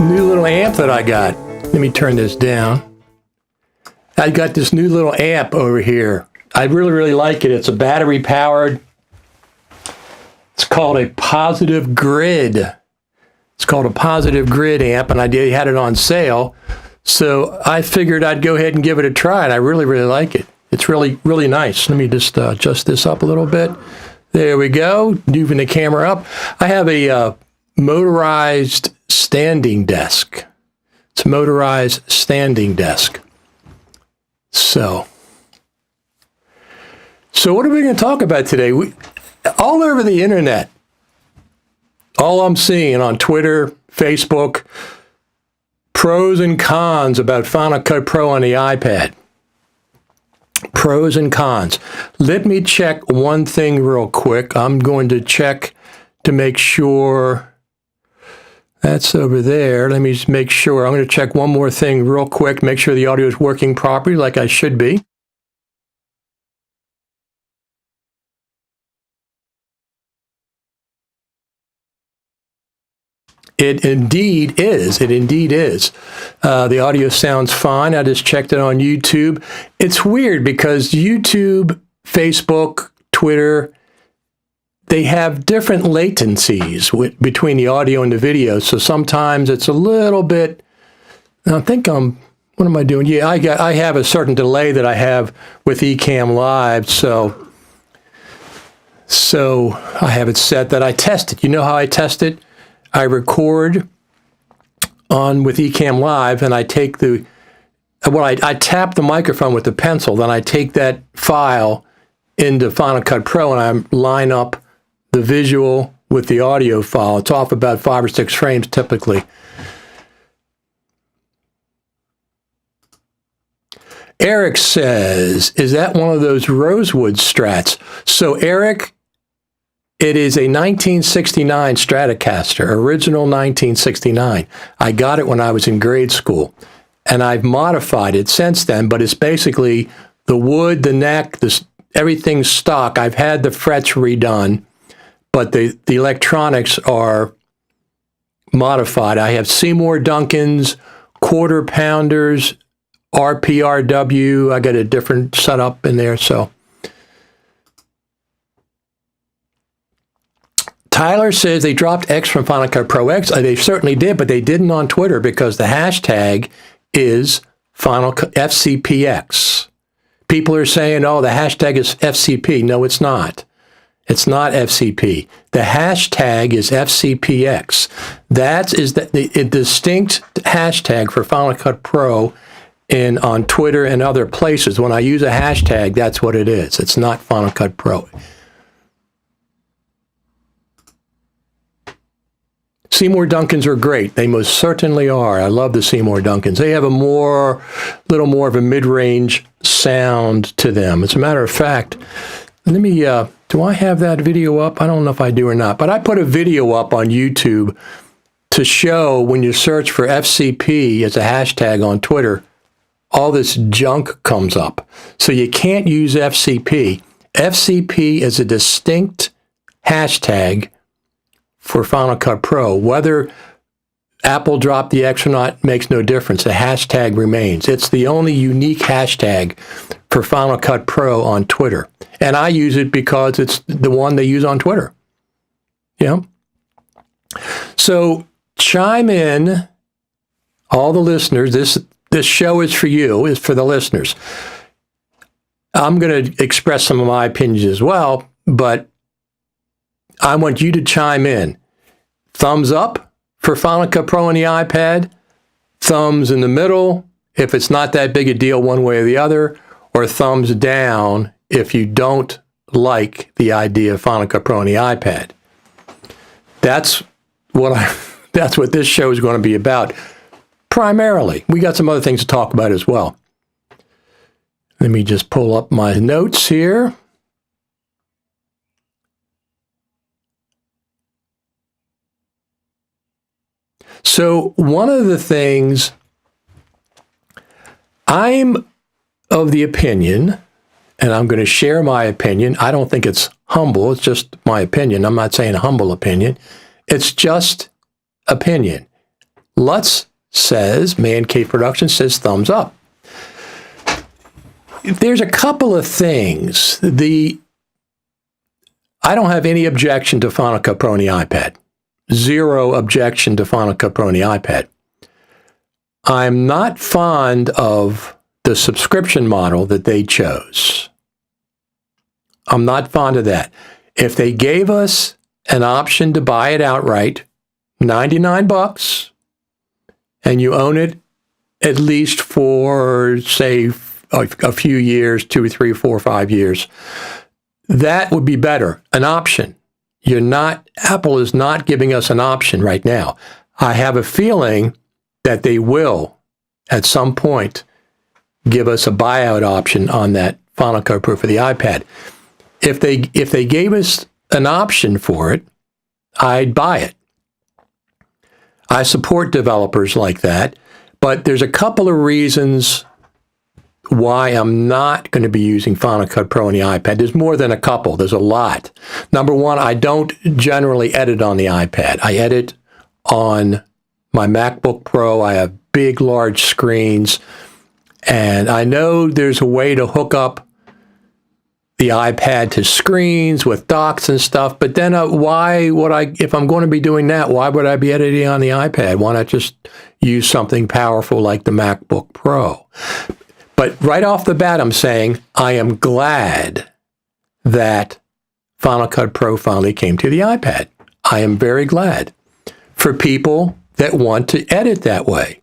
New little amp that I got. Let me turn this down. I got this new little amp over here. I really like it. It's a battery powered. It's called a Positive Grid. It's called a Positive Grid amp, and I had it on sale. So I figured I'd go ahead and give it a try, and I really like it. It's really nice. Let me just adjust this up a little bit. There we go. Moving the camera up. I have a motorized standing desk. It's a motorized standing desk. So what are we going to talk about today? All over the internet, all I'm seeing on Twitter, Facebook, pros and cons about Final Cut Pro on the iPad. Pros and cons. Let me check one thing real quick. I'm going to check to make sure. That's over there. Let me just make sure. I'm going to check one more thing real quick, make sure the audio is working properly like I should be. It indeed is. It indeed is. The audio sounds fine. I just checked it on YouTube. It's weird because YouTube, Facebook, Twitter, they have different latencies between the audio and the video. So sometimes it's a little bit, I think what am I doing? Yeah, I have a certain delay that I have with Ecamm Live. So I have it set that I test it. You know how I test it? I record with Ecamm Live, and I take I tap the microphone with the pencil, then I take that file into Final Cut Pro and I line up the visual with the audio file. It's off about 5 or 6 frames typically. Eric says, is that one of those Rosewood Strats? So Eric, it is a 1969 Stratocaster, original 1969. I got it when I was in grade school, and I've modified it since then, but it's basically the wood, the neck, everything's stock. I've had the frets redone, but the electronics are modified. I have Seymour Duncans, quarter pounders, RPRW. I got a different setup in there. So Tyler says they dropped X from Final Cut Pro X. They certainly did, but they didn't on Twitter because the hashtag is FCPX. People are saying, oh, the hashtag is FCP. No, it's not. It's not FCP. The hashtag is FCPX. That is the distinct hashtag for Final Cut Pro on Twitter and other places. When I use a hashtag, that's what it is. It's not Final Cut Pro. Seymour Duncans are great. They most certainly are. I love the Seymour Duncans. They have a little more of a mid-range sound to them. As a matter of fact, let me, do I have that video up? I don't know if I do or not, but I put a video up on YouTube to show when you search for FCP as a hashtag on Twitter, all this junk comes up. So you can't use FCP. FCP is a distinct hashtag for Final Cut Pro. Whether Apple dropped the X or not makes no difference. The hashtag remains. It's the only unique hashtag for Final Cut Pro on Twitter. And I use it because it's the one they use on Twitter. Yeah. So chime in, all the listeners. This show is for you, is for the listeners. I'm going to express some of my opinions as well, but I want you to chime in. Thumbs up for Final Cut Pro on the iPad, thumbs in the middle if it's not that big a deal one way or the other, or thumbs down if you don't like the idea of Final Cut Pro on the iPad. That's what this show is going to be about. Primarily, we got some other things to talk about as well. Let me just pull up my notes here. So one of the things, I'm of the opinion, and I'm going to share my opinion. I don't think it's humble. It's just my opinion. I'm not saying a humble opinion. It's just opinion. Lutz says, Man Cave Productions says thumbs up. There's a couple of things. I don't have any objection to Final Cut Pro on the iPad. Zero objection to Final Cut Pro on the iPad. I'm not fond of the subscription model that they chose. I'm not fond of that. If they gave us an option to buy it outright, $99, and you own it at least for, say, a few years, 2 or 3 or 4 or 5 years, that would be better. An option. Apple is not giving us an option right now. I have a feeling that they will, at some point, give us a buyout option on that Final Cut Pro for the iPad. If they gave us an option for it, I'd buy it. I support developers like that, but there's a couple of reasons why I'm not going to be using Final Cut Pro on the iPad. There's more than a couple. There's a lot. Number one, I don't generally edit on the iPad. I edit on my MacBook Pro. I have big, large screens, and I know there's a way to hook up the iPad to screens with docks and stuff, but then if I'm going to be doing that, why would I be editing on the iPad? Why not just use something powerful like the MacBook Pro? But right off the bat, I'm saying I am glad that Final Cut Pro finally came to the iPad. I am very glad for people that want to edit that way.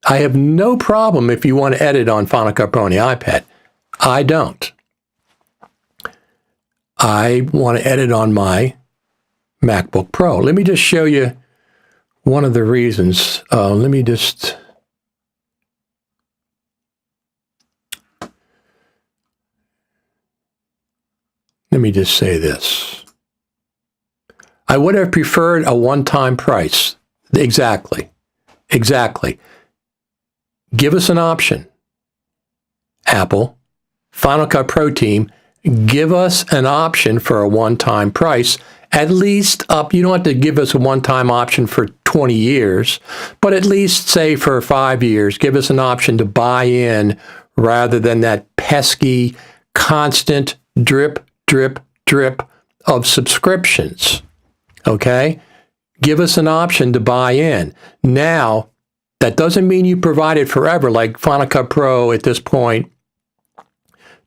I have no problem if you want to edit on Final Cut Pro on the iPad. I don't. I want to edit on my MacBook Pro. Let me just show you one of the reasons. Let me just say this. I would have preferred a one-time price. Exactly. Give us an option. Apple, Final Cut Pro team, give us an option for a one-time price, at least up. You don't have to give us a one-time option for 20 years, but at least say for 5 years, give us an option to buy in rather than that pesky, constant drip of subscriptions. Okay? Give us an option to buy in. Now, that doesn't mean you provide it forever, like Final Cut Pro at this point,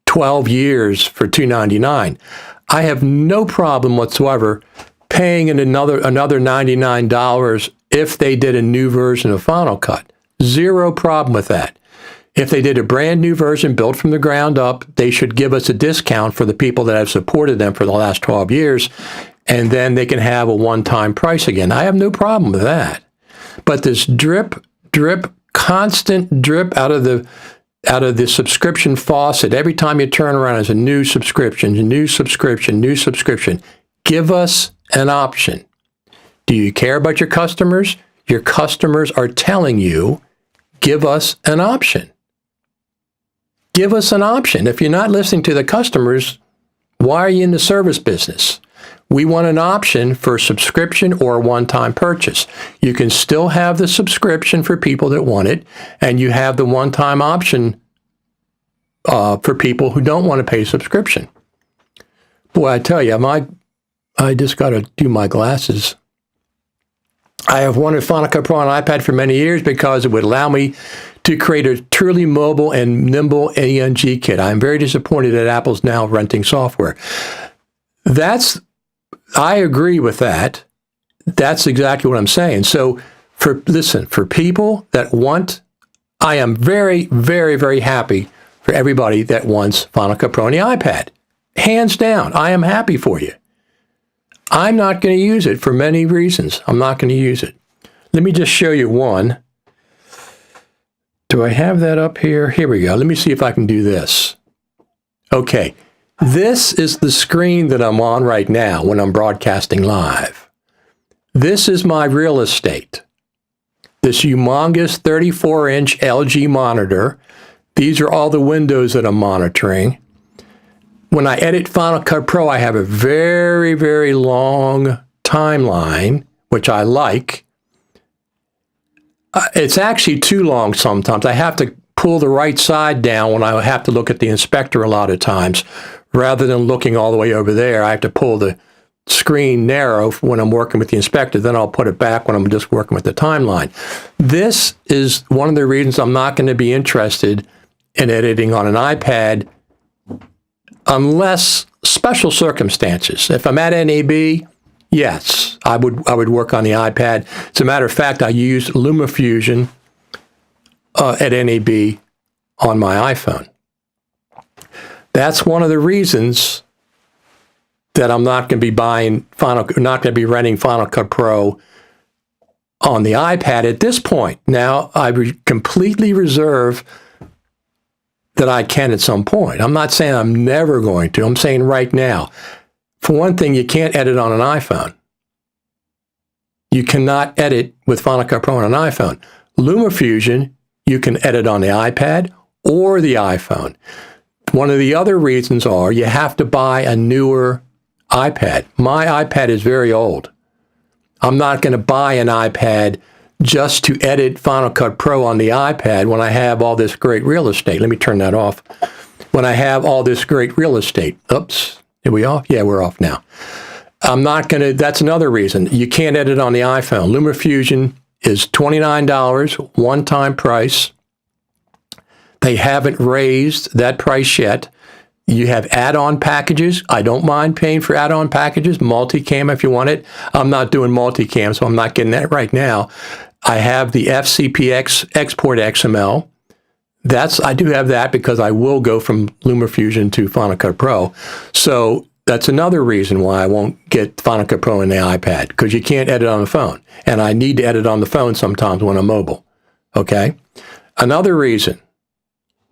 12 years for $299. I have no problem whatsoever paying another $99 if they did a new version of Final Cut. Zero problem with that. If they did a brand new version built from the ground up, they should give us a discount for the people that have supported them for the last 12 years, and then they can have a one-time price again. I have no problem with that. But this constant drip out of the subscription faucet, every time you turn around, is a new subscription. Give us an option. Do you care about your customers? Your customers are telling you, give us an option. Give us an option. If you're not listening to the customers, why are you in the service business? We want an option for subscription or a one-time purchase. You can still have the subscription for people that want it, and you have the one-time option for people who don't want to pay subscription. Boy, I tell you, I just got to do my glasses. I have wanted Final Cut Pro on iPad for many years because it would allow me to create a truly mobile and nimble ANG kit. I'm very disappointed that Apple's now renting software. I agree with that. That's exactly what I'm saying. So for people that want, I am very, very, very happy for everybody that wants Final Cut Pro on the iPad. Hands down, I am happy for you. I'm not going to use it for many reasons. I'm not going to use it. Let me just show you one. Do I have that up here? Here we go. Let me see if I can do this. Okay. This is the screen that I'm on right now when I'm broadcasting live. This is my real estate. This humongous 34-inch LG monitor. These are all the windows that I'm monitoring. When I edit Final Cut Pro, I have a very, very long timeline, which I like. It's actually too long sometimes. I have to pull the right side down when I have to look at the inspector a lot of times. Rather than looking all the way over there, I have to pull the screen narrow when I'm working with the inspector. Then I'll put it back when I'm just working with the timeline. This is one of the reasons I'm not going to be interested in editing on an iPad unless special circumstances. If I'm at NAB, yes, I would work on the iPad. As a matter of fact, I use LumaFusion at NAB on my iPhone. That's one of the reasons that I'm not going to be not going to be renting Final Cut Pro on the iPad at this point. Now, I completely reserve that I can at some point. I'm not saying I'm never going to. I'm saying right now. For one thing, you can't edit on an iPhone. You cannot edit with Final Cut Pro on an iPhone. LumaFusion, you can edit on the iPad or the iPhone. One of the other reasons are you have to buy a newer iPad. My iPad is very old. I'm not going to buy an iPad just to edit Final Cut Pro on the iPad when I have all this great real estate. Let me turn that off. When I have all this great real estate. Oops. Are we off? Yeah, we're off now. I'm not going to, that's another reason. You can't edit on the iPhone. LumaFusion is $29, one-time price. They haven't raised that price yet. You have add-on packages. I don't mind paying for add-on packages, multicam if you want it. I'm not doing multicam, so I'm not getting that right now. I have the FCPX Export XML. I do have that because I will go from LumaFusion to Final Cut Pro. So that's another reason why I won't get Final Cut Pro in the iPad, because you can't edit on the phone. And I need to edit on the phone sometimes when I'm mobile. Okay? Another reason,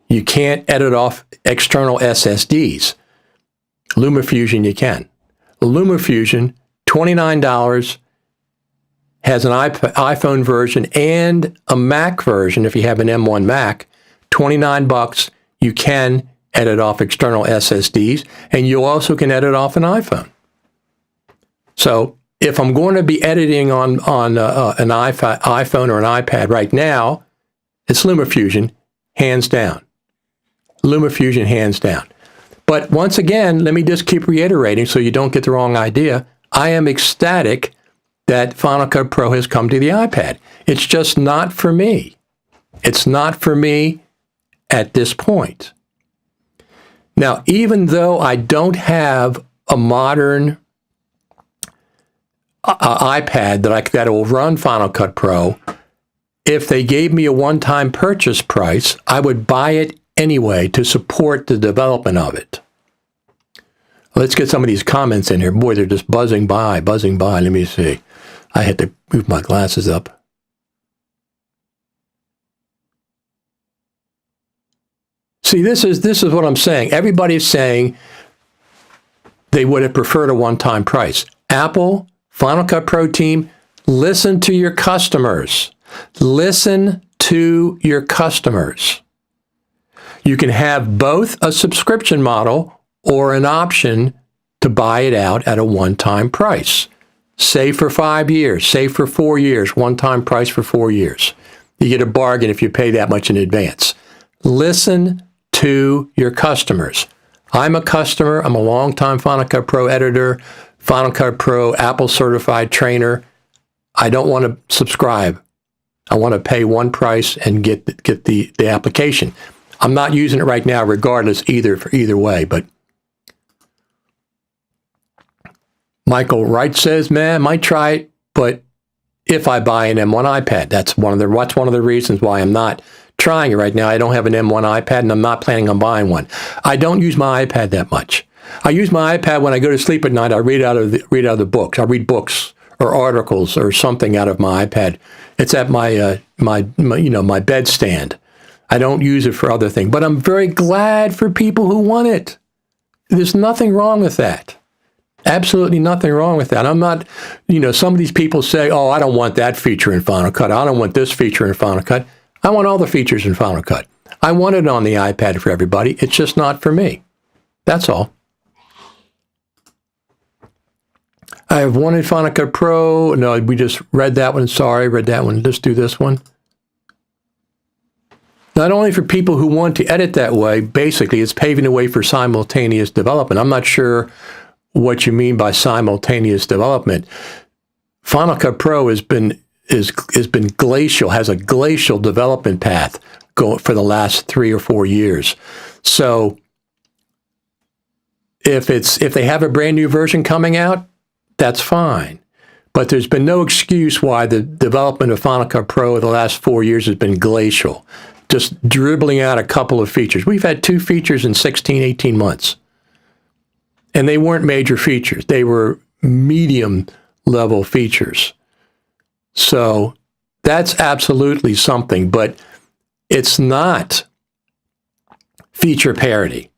you can't edit off external SSDs. LumaFusion, you can. LumaFusion, $29, has an iPhone version and a Mac version. If you have an M1 Mac, $29, you can edit off external SSDs, and you also can edit off an iPhone. So if I'm going to be editing on an iPhone or an iPad right now, it's LumaFusion, hands down. LumaFusion, hands down. But once again, let me just keep reiterating so you don't get the wrong idea. I am ecstatic that Final Cut Pro has come to the iPad. It's just not for me. It's not for me at this point. Now, even though I don't have a modern iPad that will run Final Cut Pro, if they gave me a one-time purchase price, I would buy it anyway to support the development of it. Let's get some of these comments in here. Boy, they're just buzzing by. Let me see. I had to move my glasses up. See, this is what I'm saying. Everybody's saying they would have preferred a one-time price. Apple, Final Cut Pro team, listen to your customers. Listen to your customers. You can have both a subscription model or an option to buy it out at a one-time price. Say for 5 years, say for 4 years, one-time price for 4 years. You get a bargain if you pay that much in advance. Listen to your customers. I'm a customer. I'm a long-time Final Cut Pro editor, Final Cut Pro Apple certified trainer. I don't want to subscribe. I want to pay one price and get the application. I'm not using it right now regardless for either way, but Michael Wright says, man, might try it But if I buy an M1 iPad, that's one of the reasons why I'm not trying it right now. I don't have an M1 iPad, and I'm not planning on buying one. I don't use my iPad that much. I use my iPad when I go to sleep at night. I read out of the books. I read books or articles or something out of my iPad. It's at my my bedstand. I don't use it for other things, but I'm very glad for people who want it. There's nothing wrong with that. Absolutely nothing wrong with that. I'm not, some of these people say, oh, I don't want that feature in Final Cut. I don't want this feature in Final Cut. I want all the features in Final Cut. I want it on the iPad for everybody. It's just not for me. That's all. I have one in Final Cut Pro. No, we just read that one. Sorry, read that one. Let's do this one. Not only for people who want to edit that way, basically, it's paving the way for simultaneous development. I'm not sure what you mean by simultaneous development. Final Cut Pro has been glacial, has a glacial development path for the last 3 or 4 years. So if they have a brand new version coming out, that's fine. But there's been no excuse why the development of Final Cut Pro the last 4 years has been glacial. Just dribbling out a couple of features. We've had 2 features in 16, 18 months. And they weren't major features. They were medium level features. So that's absolutely something, but it's not feature parity.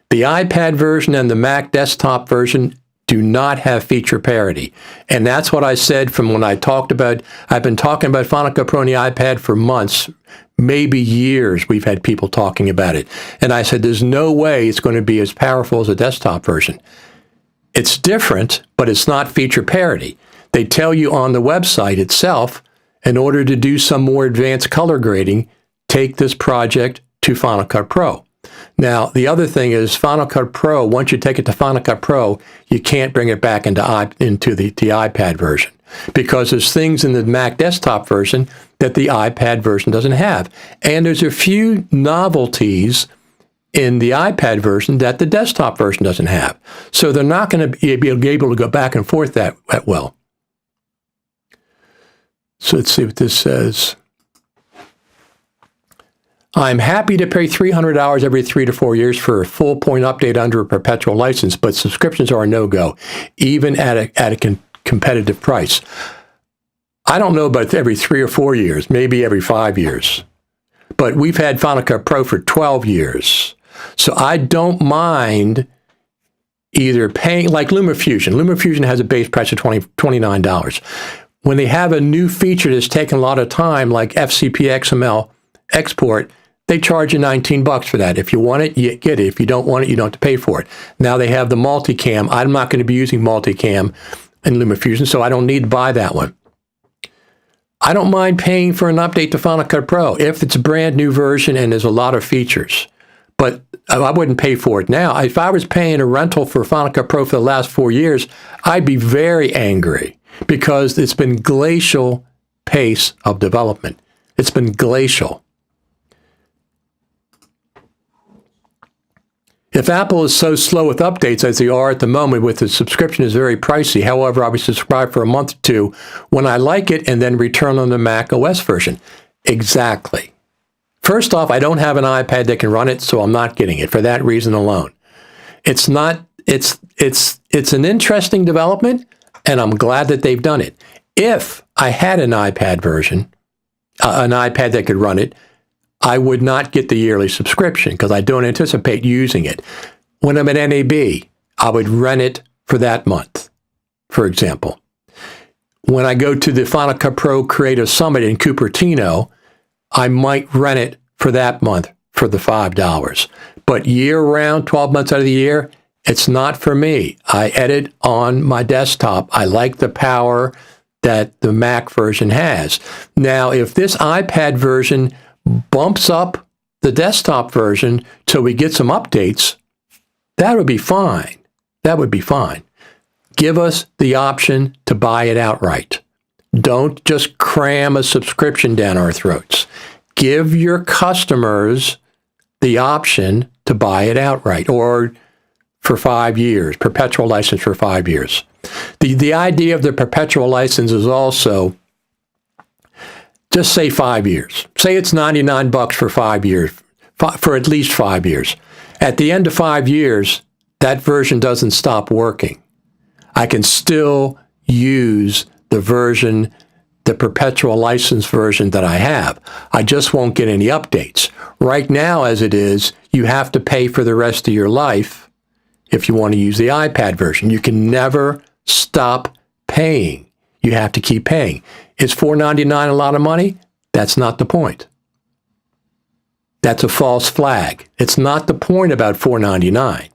The iPad version and the Mac desktop version do not have feature parity. And that's what I said from when I've been talking about Final Cut Pro on the iPad for months, maybe years. We've had people talking about it. And I said, there's no way it's going to be as powerful as a desktop version. It's different, but it's not feature parity. They tell you on the website itself, in order to do some more advanced color grading, take this project to Final Cut Pro. Now, the other thing is Final Cut Pro, once you take it to Final Cut Pro, you can't bring it back into the iPad version because there's things in the Mac desktop version that the iPad version doesn't have. And there's a few novelties in the iPad version that the desktop version doesn't have. So they're not going to be able to go back and forth that well. So let's see what this says. I'm happy to pay $300 every 3 to 4 years for a full point update under a perpetual license, but subscriptions are a no-go, even at a competitive price. I don't know about every 3 or 4 years, maybe every 5 years. But we've had Final Cut Pro for 12 years. So I don't mind either paying, like LumaFusion. LumaFusion has a base price of $29. When they have a new feature that's taken a lot of time, like FCP XML export, they charge you $19 for that. If you want it, you get it. If you don't want it, you don't have to pay for it. Now they have the multicam. I'm not going to be using multicam in LumaFusion, so I don't need to buy that one. I don't mind paying for an update to Final Cut Pro if it's a brand new version and there's a lot of features. But I wouldn't pay for it now. If I was paying a rental for Final Cut Pro for the last 4 years, I'd be very angry because it's been glacial pace of development. It's been glacial. If Apple is so slow with updates as they are at the moment with the subscription is very pricey, however, I would subscribe for a month or 2 when I like it and then return on the Mac OS version. Exactly. First off, I don't have an iPad that can run it, so I'm not getting it for that reason alone. It's an interesting development, and I'm glad that they've done it. If I had an iPad version, an iPad that could run it, I would not get the yearly subscription because I don't anticipate using it. When I'm at NAB, I would rent it for that month, for example. When I go to the Final Cut Pro Creative Summit in Cupertino, I might rent it for that month for the $5. But year-round, 12 months out of the year, it's not for me. I edit on my desktop. I like the power that the Mac version has. Now, if this iPad version bumps up the desktop version till we get some updates, that would be fine. That would be fine. Give us the option to buy it outright. Don't just cram a subscription down our throats. Give your customers the option to buy it outright or for 5 years, perpetual license for 5 years. The idea of the perpetual license is also, just say 5 years. Say it's $99 for 5 years, for at least 5 years. At the end of 5 years, that version doesn't stop working. I can still use the version, the perpetual license version that I have. I just won't get any updates. Right now, as it is, you have to pay for the rest of your life if you want to use the iPad version. You can never stop paying. You have to keep paying. Is $4.99 a lot of money? That's not the point. That's a false flag. It's not the point about $4.99.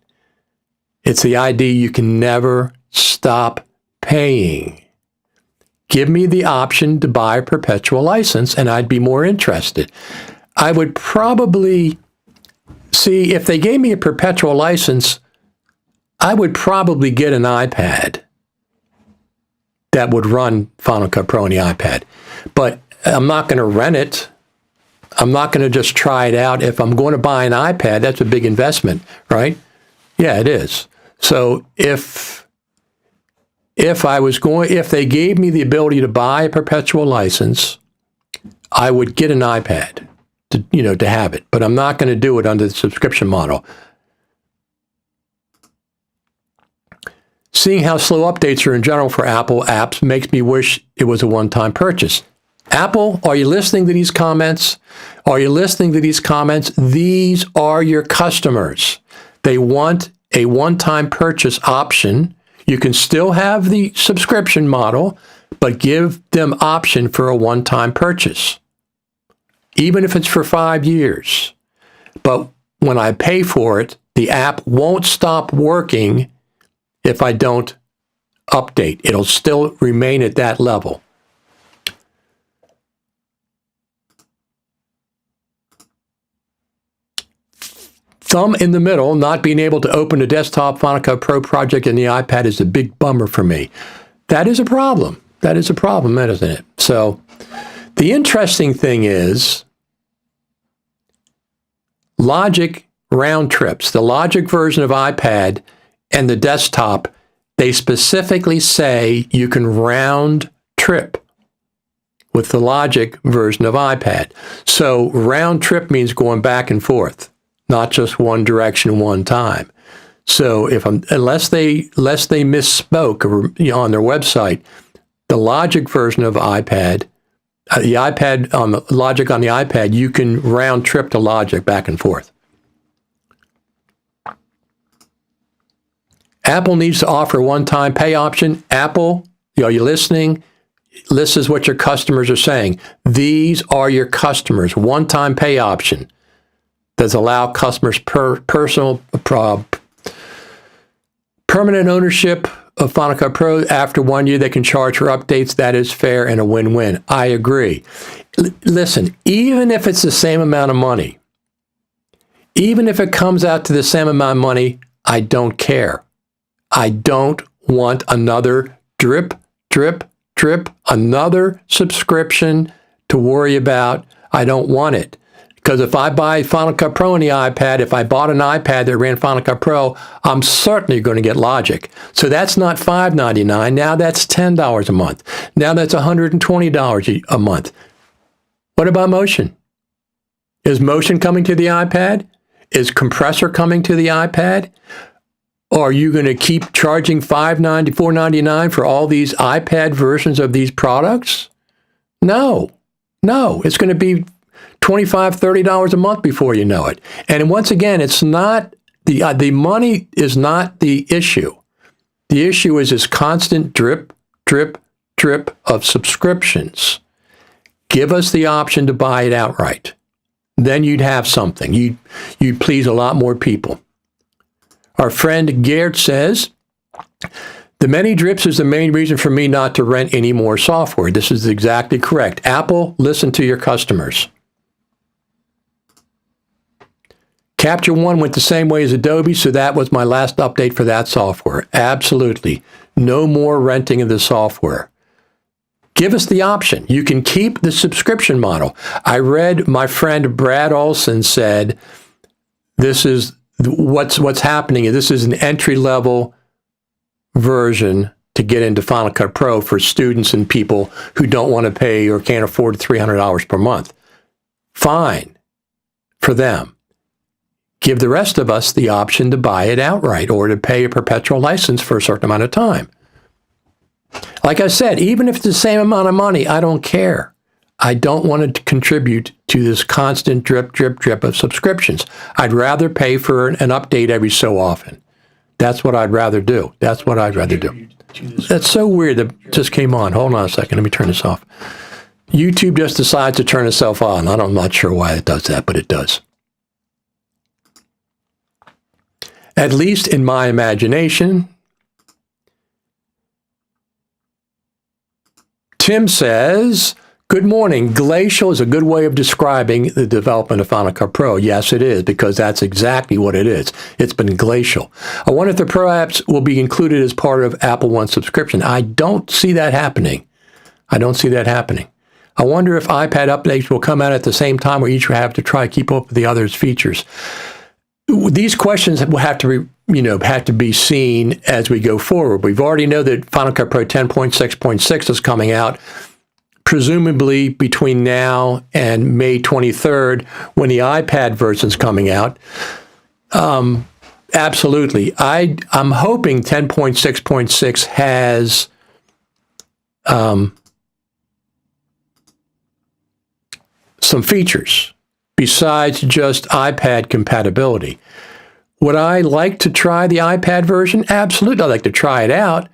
It's the idea you can never stop paying. Give me the option to buy a perpetual license, and I'd be more interested. I would probably see if they gave me a perpetual license, I would probably get an iPad that would run Final Cut Pro on the iPad. But I'm not going to rent it. I'm not going to just try it out. If I'm going to buy an iPad, that's a big investment, right? Yeah, it is. So if they gave me the ability to buy a perpetual license, I would get an iPad to have it. But I'm not going to do it under the subscription model. Seeing how slow updates are in general for Apple apps makes me wish it was a one-time purchase. Apple, are you listening to these comments? Are you listening to these comments? These are your customers. They want a one-time purchase option. You can still have the subscription model, but give them option for a one-time purchase, even if it's for 5 years. But when I pay for it, the app won't stop working if I don't update. It'll still remain at that level. Thumb in the middle, not being able to open a desktop Final Cut Pro project in the iPad is a big bummer for me. That is a problem. That is a problem, isn't it? So the interesting thing is Logic round trips. The Logic version of iPad and the desktop, they specifically say you can round trip with the Logic version of iPad. So round trip means going back and forth, not just one direction one time. So unless they misspoke on their website, the Logic version of iPad, the iPad on the Logic on the iPad, you can round trip to Logic back and forth. Apple needs to offer a one-time pay option. Apple, are you listening? This is what your customers are saying. These are your customers. One-time pay option does allow customers permanent ownership of Final Cut Pro. After 1 year, they can charge for updates. That is fair and a win-win. I agree. Listen, even if it's the same amount of money, even if it comes out to the same amount of money, I don't care. I don't want another drip, another subscription to worry about. I don't want it. Because if I buy Final Cut Pro on the iPad, if I bought an iPad that ran Final Cut Pro, I'm certainly going to get Logic. So that's not $5.99. Now that's $10 a month. Now that's $120 a month. What about Motion? Is Motion coming to the iPad? Is Compressor coming to the iPad? Are you going to keep charging $5.90, $4.99 for all these iPad versions of these products? No. It's going to be $25, $30 a month before you know it. And once again, it's not the money is not the issue. The issue is this constant drip of subscriptions. Give us the option to buy it outright. Then you'd have something. You'd please a lot more people. Our friend Gerd says, the many drips is the main reason for me not to rent any more software. This is exactly correct. Apple, listen to your customers. Capture One went the same way as Adobe, so that was my last update for that software. Absolutely. No more renting of the software. Give us the option. You can keep the subscription model. I read my friend Brad Olson said, this is what's happening is this is an entry-level version to get into Final Cut Pro for students and people who don't want to pay or can't afford $300 per month. Fine for them. Give the rest of us the option to buy it outright or to pay a perpetual license for a certain amount of time. Like I said, even if it's the same amount of money, I don't care. I don't want to contribute to this constant drip, drip, drip of subscriptions. I'd rather pay for an update every so often. That's what I'd rather do. That's what I'd rather do. That's so weird that just came on. Hold on a second. Let me turn this off. YouTube just decides to turn itself on. I'm not sure why it does that, but it does. At least in my imagination. Tim says, good morning. Glacial is a good way of describing the development of Final Cut Pro. Yes, it is, because that's exactly what it is. It's been glacial. I wonder if the Pro apps will be included as part of Apple One subscription. I don't see that happening. I don't see that happening. I wonder if iPad updates will come out at the same time or each will have to try to keep up with the other's features. These questions will have to be seen as we go forward. We've already know that Final Cut Pro 10.6.6 is coming out, presumably between now and May 23rd, when the iPad version is coming out. Absolutely. I'm hoping 10.6.6 has some features besides just iPad compatibility. Would I like to try the iPad version? Absolutely. I'd like to try it out,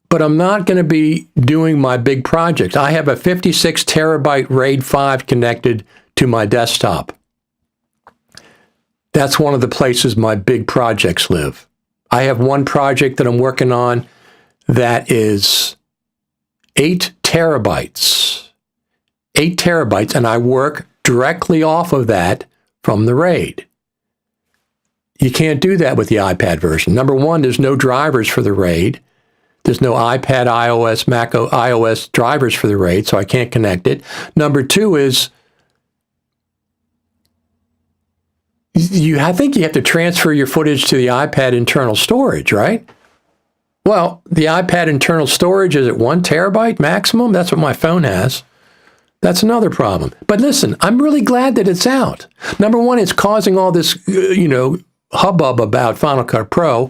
but I'm not going to be doing my big project. I have a 56 terabyte RAID 5 connected to my desktop. That's one of the places my big projects live. I have one project that I'm working on that is 8 terabytes. 8 terabytes, and I work directly off of that from the RAID. You can't do that with the iPad version. Number one, there's no drivers for the RAID. There's no iPad, iOS, Mac iOS drivers for the RAID, so I can't connect it. Number two is, I think you have to transfer your footage to the iPad internal storage, right? Well, the iPad internal storage is at 1 terabyte maximum. That's what my phone has. That's another problem. But listen, I'm really glad that it's out. Number one, it's causing all this, hubbub about Final Cut Pro.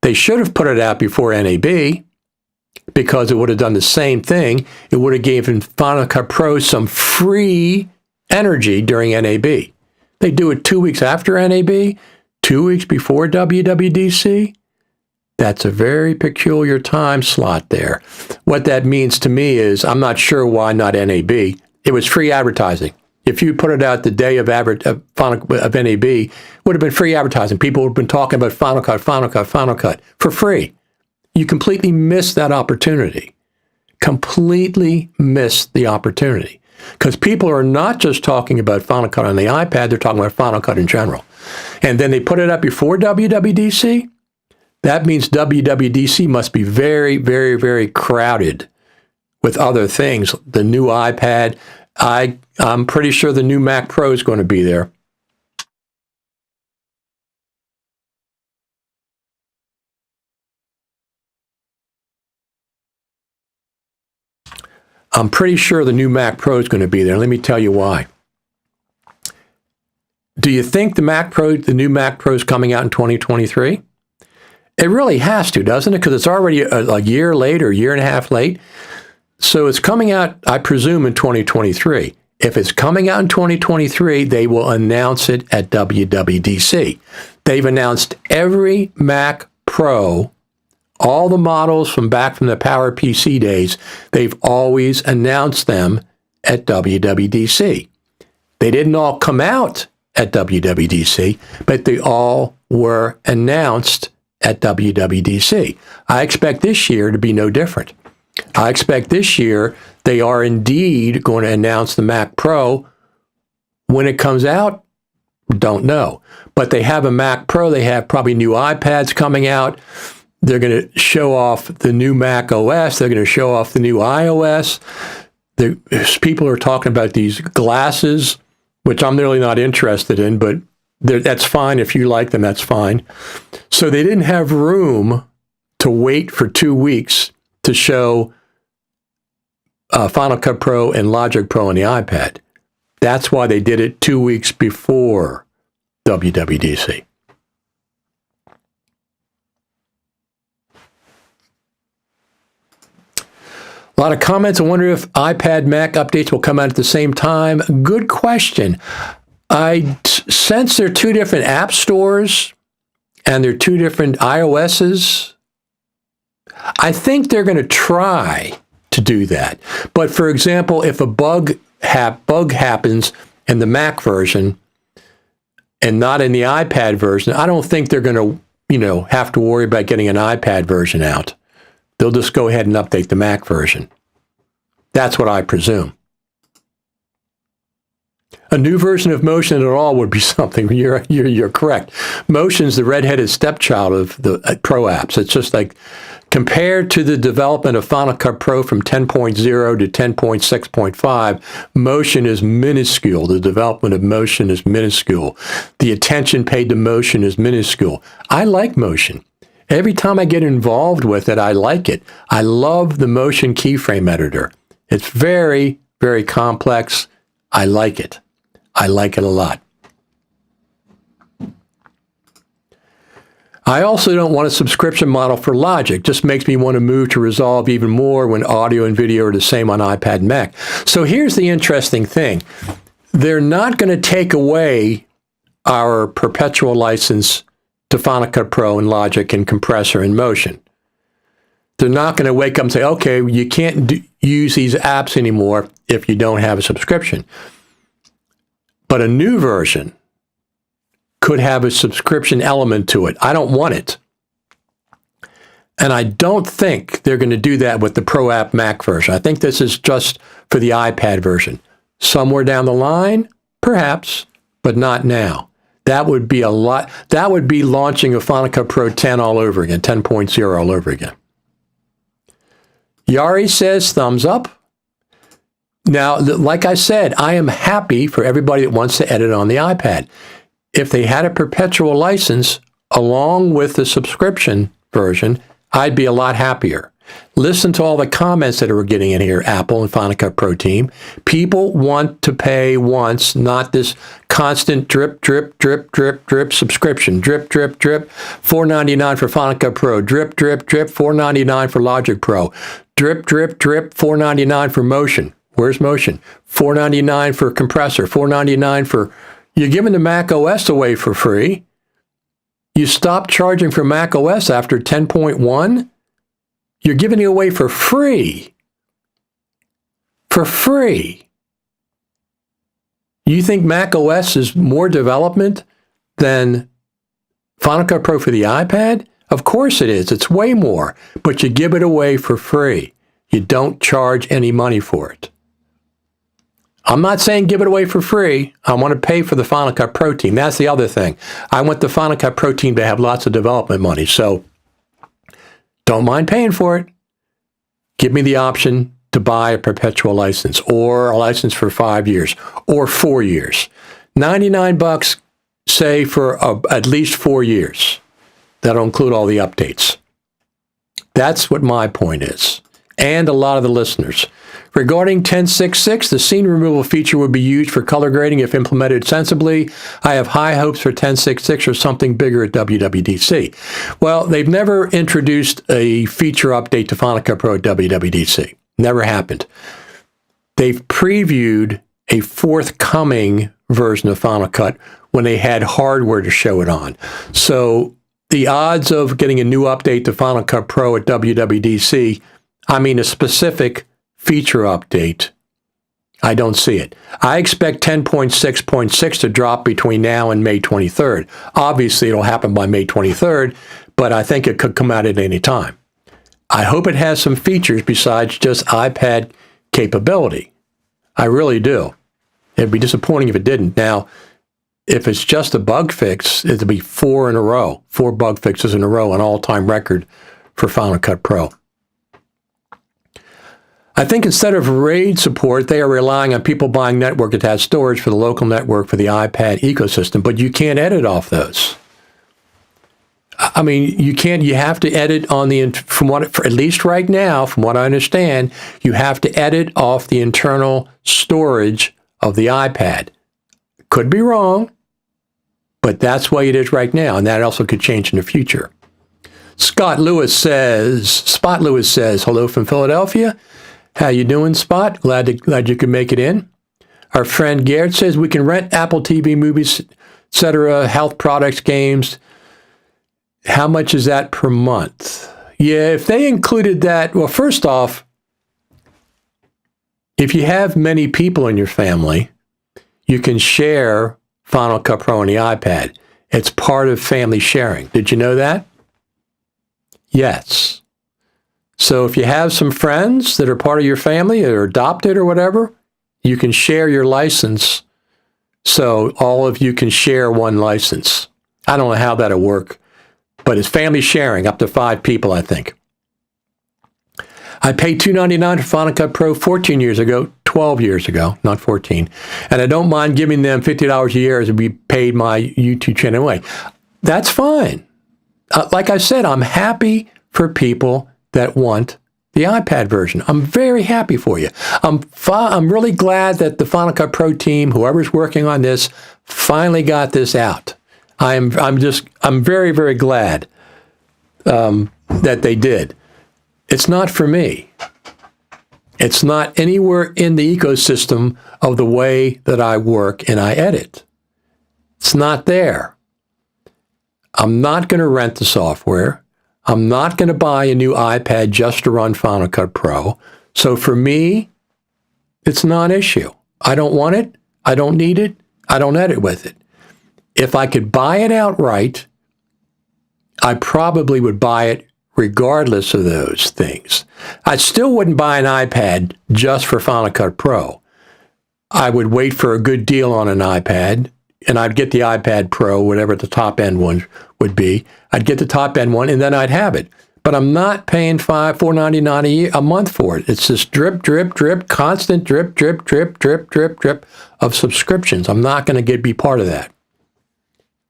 They should have put it out before NAB because it would have done the same thing. It would have given Final Cut Pro some free energy during NAB. They do it 2 weeks after NAB, 2 weeks before WWDC. That's a very peculiar time slot there. What that means to me is I'm not sure why not NAB. It was free advertising. If you put it out the day of NAB, it would have been free advertising. People would have been talking about Final Cut for free. You completely missed that opportunity. Completely missed the opportunity. Because people are not just talking about Final Cut on the iPad, they're talking about Final Cut in general. And then they put it up before WWDC. That means WWDC must be very, very, very crowded with other things. The new iPad, I'm pretty sure the new Mac Pro is going to be there. I'm pretty sure the new Mac Pro is going to be there. Let me tell you why. Do you think the new Mac Pro is coming out in 2023? It really has to, doesn't it? Because it's already a year late or a year and a half late. So it's coming out, I presume, in 2023. If it's coming out in 2023, they will announce it at WWDC. They've announced every Mac Pro, all the models from the PowerPC days, they've always announced them at WWDC. They didn't all come out at WWDC, but they all were announced at WWDC. I expect this year to be no different. I expect this year they are indeed going to announce the Mac Pro. When it comes out, don't know. But they have a Mac Pro. They have probably new iPads coming out. They're going to show off the new Mac OS. They're going to show off the new iOS. People are talking about these glasses, which I'm really not interested in, but That's fine. If you like them, that's fine. So they didn't have room to wait for 2 weeks to show Final Cut Pro and Logic Pro on the iPad. That's why they did it 2 weeks before WWDC. A lot of comments. I wonder if iPad Mac updates will come out at the same time. Good question. I sense they're two different app stores and they're two different iOSs. I think they're going to try to do that. But for example, if a bug happens in the Mac version and not in the iPad version, I don't think they're going to, have to worry about getting an iPad version out. They'll just go ahead and update the Mac version. That's what I presume. A new version of Motion at all would be something. You're correct. Motion's the redheaded stepchild of the Pro apps. It's just like, compared to the development of Final Cut Pro from 10.0 to 10.6.5, Motion is minuscule. The development of Motion is minuscule. The attention paid to Motion is minuscule. I like Motion. Every time I get involved with it, I like it. I love the Motion keyframe editor. It's very, very complex. I like it. I like it a lot. I also don't want a subscription model for Logic. Just makes me want to move to Resolve even more when audio and video are the same on iPad and Mac. So here's the interesting thing. They're not going to take away our perpetual license to Final Cut Pro and Logic and Compressor and Motion. They're not going to wake up and say, okay, you can't use these apps anymore if you don't have a subscription. But a new version could have a subscription element to it. I don't want it. And I don't think they're going to do that with the Pro App Mac version. I think this is just for the iPad version. Somewhere down the line, perhaps, but not now. That would be a lot. That would be launching a Final Cut Pro 10 all over again, 10.0 all over again. Yari says thumbs up. Now, like I said, I am happy for everybody that wants to edit on the iPad. If they had a perpetual license along with the subscription version, I'd be a lot happier. Listen to all the comments that we're getting in here, Apple and Final Cut Pro team. People want to pay once, not this constant drip, drip, drip, drip, drip subscription. Drip, drip, drip, $4.99 for Final Cut Pro. Drip, drip, drip, $4.99 for Logic Pro. Drip, drip, drip, $4.99 for Motion. Where's Motion? $4.99 for Compressor. $4.99 for... You're giving the Mac OS away for free. You stopped charging for Mac OS after 10.1. You're giving it away for free. For free. You think Mac OS is more development than Final Cut Pro for the iPad? Of course it is. It's way more. But you give it away for free. You don't charge any money for it. I'm not saying give it away for free. I want to pay for the Final Cut Pro team. That's the other thing. I want the Final Cut Pro team to have lots of development money. So don't mind paying for it. Give me the option to buy a perpetual license or a license for 5 years or 4 years. $99, say, for at least 4 years. That'll include all the updates. That's what my point is. And a lot of the listeners. Regarding 10.6.6, the scene removal feature would be used for color grading if implemented sensibly. I have high hopes for 10.6.6 or something bigger at WWDC. Well, they've never introduced a feature update to Final Cut Pro at WWDC. Never happened. They've previewed a forthcoming version of Final Cut when they had hardware to show it on. So the odds of getting a new update to Final Cut Pro at WWDC, I mean a specific feature update, I don't see it. I expect 10.6.6 to drop between now and May 23rd. Obviously, it'll happen by May 23rd, but I think it could come out at any time. I hope it has some features besides just iPad capability. I really do. It'd be disappointing if it didn't. Now, if it's just a bug fix, it'll be 4 in a row, 4 bug fixes in a row, an all-time record for Final Cut Pro. I think instead of RAID support, they are relying on people buying network-attached storage for the local network for the iPad ecosystem, but you can't edit off those. I mean, you can't. You have to edit on the, at least right now, from what I understand, you have to edit off the internal storage of the iPad. Could be wrong, but that's the way it is right now, and that also could change in the future. Spot Lewis says, hello from Philadelphia. How you doing, Spot? Glad you could make it in. Our friend Garrett says we can rent Apple TV, movies, etc., health products, games. How much is that per month? Yeah, if they included that, well, first off, if you have many people in your family, you can share Final Cut Pro on the iPad. It's part of family sharing. Did you know that? Yes. So if you have some friends that are part of your family or adopted or whatever, you can share your license so all of you can share one license. I don't know how that'll work, but it's family sharing up to 5 people, I think. I paid $299 for Final Cut Pro 14 years ago, 12 years ago, not 14. And I don't mind giving them $50 a year as we paid my YouTube channel anyway. That's fine. Like I said, I'm happy for people that want the iPad version. I'm very happy for you. I'm really glad that the Final Cut Pro team, whoever's working on this, finally got this out. I'm very, very glad that they did. It's not for me. It's not anywhere in the ecosystem of the way that I work and I edit. It's not there. I'm not going to rent the software. I'm not going to buy a new iPad just to run Final Cut Pro. So for me, it's not an issue. I don't want it. I don't need it. I don't edit with it. If I could buy it outright, I probably would buy it regardless of those things. I still wouldn't buy an iPad just for Final Cut Pro. I would wait for a good deal on an iPad, and I'd get the iPad Pro, whatever the top end one would be. I'd get the top end one, and then I'd have it. But I'm not paying $4.99 a month for it. It's this drip, drip, drip, constant drip, drip, drip, drip, drip, drip of subscriptions. I'm not going to be part of that.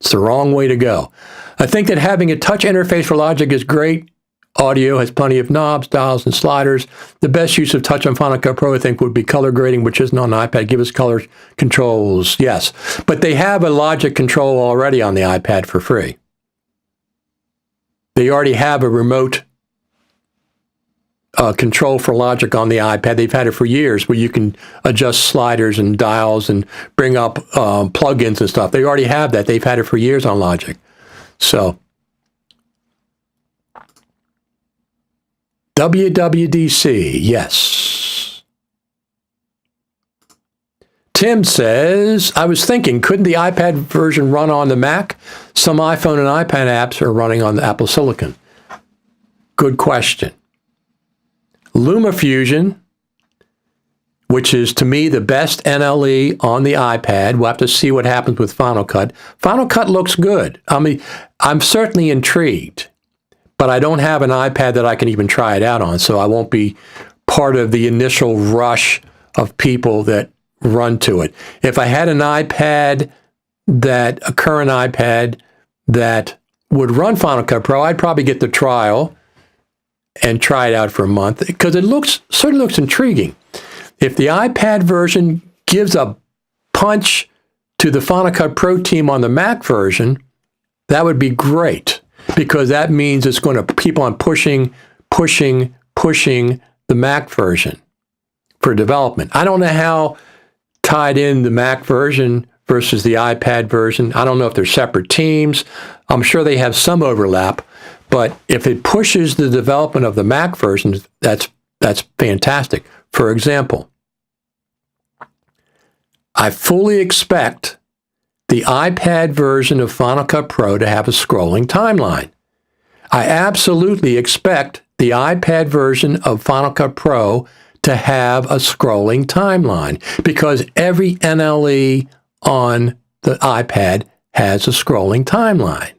It's the wrong way to go. I think that having a touch interface for Logic is great. Audio has plenty of knobs, dials, and sliders. The best use of touch on Final Cut Pro, I think, would be color grading, which isn't on the iPad. Give us color controls, yes. But they have a Logic control already on the iPad for free. They already have a remote control for Logic on the iPad. They've had it for years where you can adjust sliders and dials and bring up plugins and stuff. They already have that. They've had it for years on Logic. So, WWDC, yes. Tim says, I was thinking, couldn't the iPad version run on the Mac? Some iPhone and iPad apps are running on the Apple Silicon. Good question. LumaFusion, which is to me the best NLE on the iPad. We'll have to see what happens with Final Cut. Final Cut looks good. I mean, I'm certainly intrigued, but I don't have an iPad that I can even try it out on, so I won't be part of the initial rush of people that run to it. If I had an iPad, a current iPad that would run Final Cut Pro, I'd probably get the trial and try it out for a month because it certainly looks intriguing. If the iPad version gives a punch to the Final Cut Pro team on the Mac version, that would be great because that means it's going to keep on pushing the Mac version for development. I don't know how tied in the Mac version versus the iPad version. I don't know if they're separate teams. I'm sure they have some overlap, but if it pushes the development of the Mac version, that's fantastic. For example, I fully expect the iPad version of Final Cut Pro to have a scrolling timeline. I absolutely expect the iPad version of Final Cut Pro to have a scrolling timeline because every NLE on the iPad has a scrolling timeline.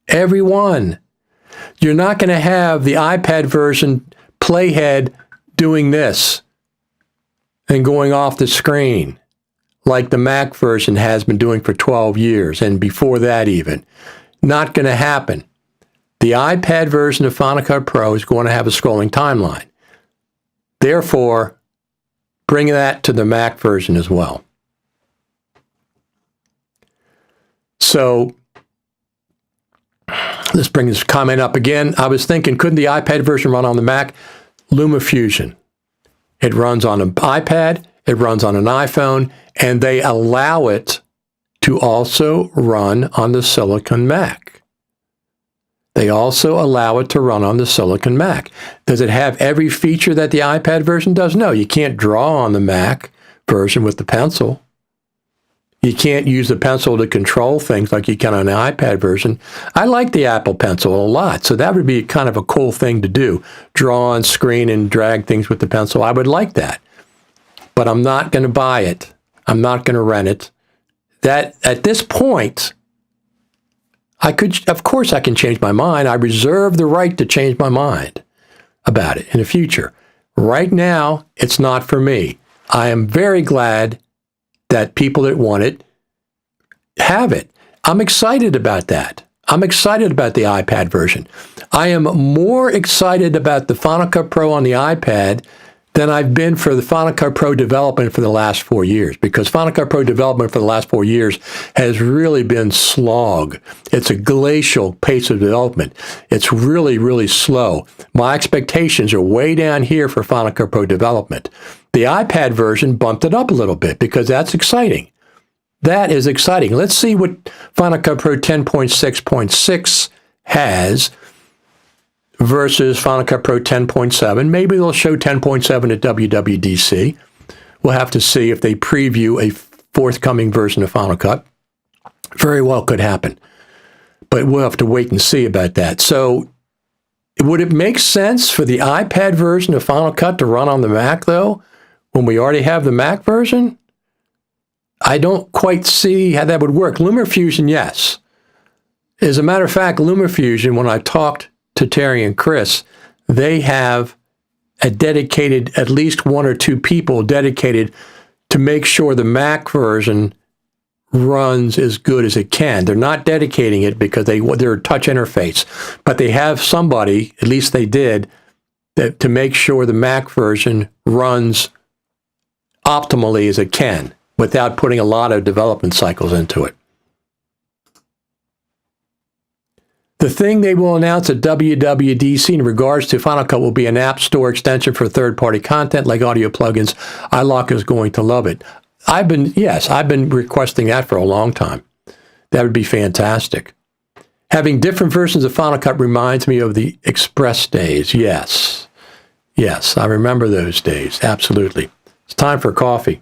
Every one. You're not going to have the iPad version playhead doing this and going off the screen like the Mac version has been doing for 12 years and before that even. Not going to happen. The iPad version of Final Cut Pro is going to have a scrolling timeline. Therefore, bring that to the Mac version as well. So let's bring this comment up again. I was thinking, couldn't the iPad version run on the Mac? LumaFusion. It runs on an iPad, it runs on an iPhone, and they allow it to also run on the Silicon Mac. They also allow it to run on the Silicon Mac. Does it have every feature that the iPad version does? No, you can't draw on the Mac version with the pencil. You can't use the pencil to control things like you can on the iPad version. I like the Apple Pencil a lot, so that would be kind of a cool thing to do. Draw on screen and drag things with the pencil. I would like that. But I'm not going to buy it. I'm not going to rent it. That at this point, of course I can change my mind. I reserve the right to change my mind about it in the future. Right now, it's not for me. I am very glad that people that want it have it. I'm excited about that. I'm excited about the iPad version. I am more excited about the Final Cut Pro on the iPad than I've been for the Final Cut Pro development for the last 4 years, because Final Cut Pro development for the last 4 years has really been slog. It's a glacial pace of development. It's really, really slow. My expectations are way down here for Final Cut Pro development. The iPad version bumped it up a little bit because that's exciting. That is exciting. Let's see what Final Cut Pro 10.6.6 has versus Final Cut Pro 10.7. Maybe they'll show 10.7 at WWDC. We'll have to see if they preview a forthcoming version of Final Cut. Very well could happen. But we'll have to wait and see about that. So would it make sense for the iPad version of Final Cut to run on the Mac, though, when we already have the Mac version? I don't quite see how that would work. LumaFusion, yes. As a matter of fact, LumaFusion, when I talked to Terry and Chris, they have a dedicated, at least 1 or 2 people dedicated to make sure the Mac version runs as good as it can. They're not dedicating it because they're a touch interface, but they have somebody, at least they did, to make sure the Mac version runs optimally as it can without putting a lot of development cycles into it. The thing they will announce at WWDC in regards to Final Cut will be an App Store extension for third-party content like audio plugins. iLock is going to love it. I've been requesting that for a long time. That would be fantastic. Having different versions of Final Cut reminds me of the Express days. Yes, I remember those days. Absolutely. It's time for coffee.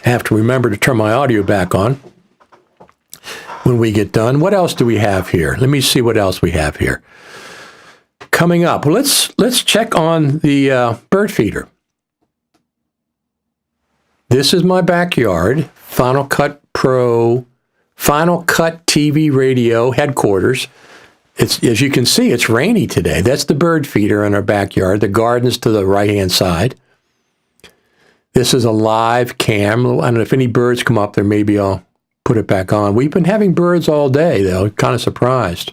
I have to remember to turn my audio back on when we get done. What else do we have here? Let me see what else we have here. Coming up, well, let's check on the bird feeder. This is my backyard, Final Cut Pro, Final Cut TV radio headquarters. As you can see, it's rainy today. That's the bird feeder in our backyard. The garden's to the right-hand side. This is a live cam. I don't know if any birds come up there. Maybe I'll put it back on. We've been having birds all day, though. Kind of surprised.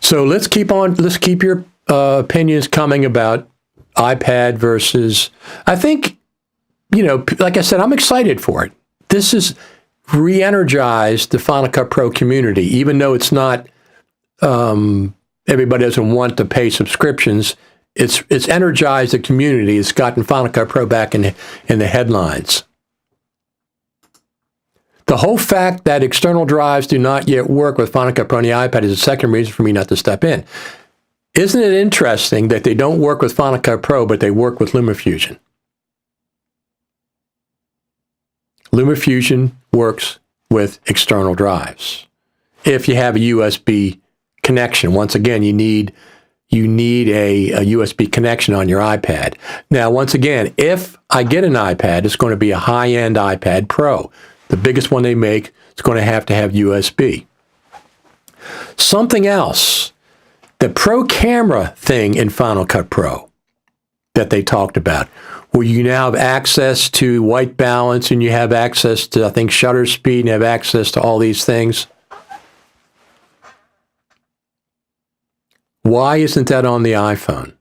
So let's keep your opinions coming about iPad versus, I think, like I said, I'm excited for it. This has re-energized the Final Cut Pro community, even though it's not, everybody doesn't want to pay subscriptions. It's energized the community. It's gotten Final Cut Pro back in the headlines. The whole fact that external drives do not yet work with Final Cut Pro on the iPad is a second reason for me not to step in. Isn't it interesting that they don't work with Final Cut Pro, but they work with LumaFusion? LumaFusion works with external drives. If you have a USB connection, once again, you need a USB connection on your iPad. Now, once again, if I get an iPad, it's going to be a high-end iPad Pro, the biggest one they make. It's going to have USB. Something else, the Pro Camera thing in Final Cut Pro that they talked about, where you now have access to white balance and you have access to, I think, shutter speed and have access to all these things. Why isn't that on the iPhone?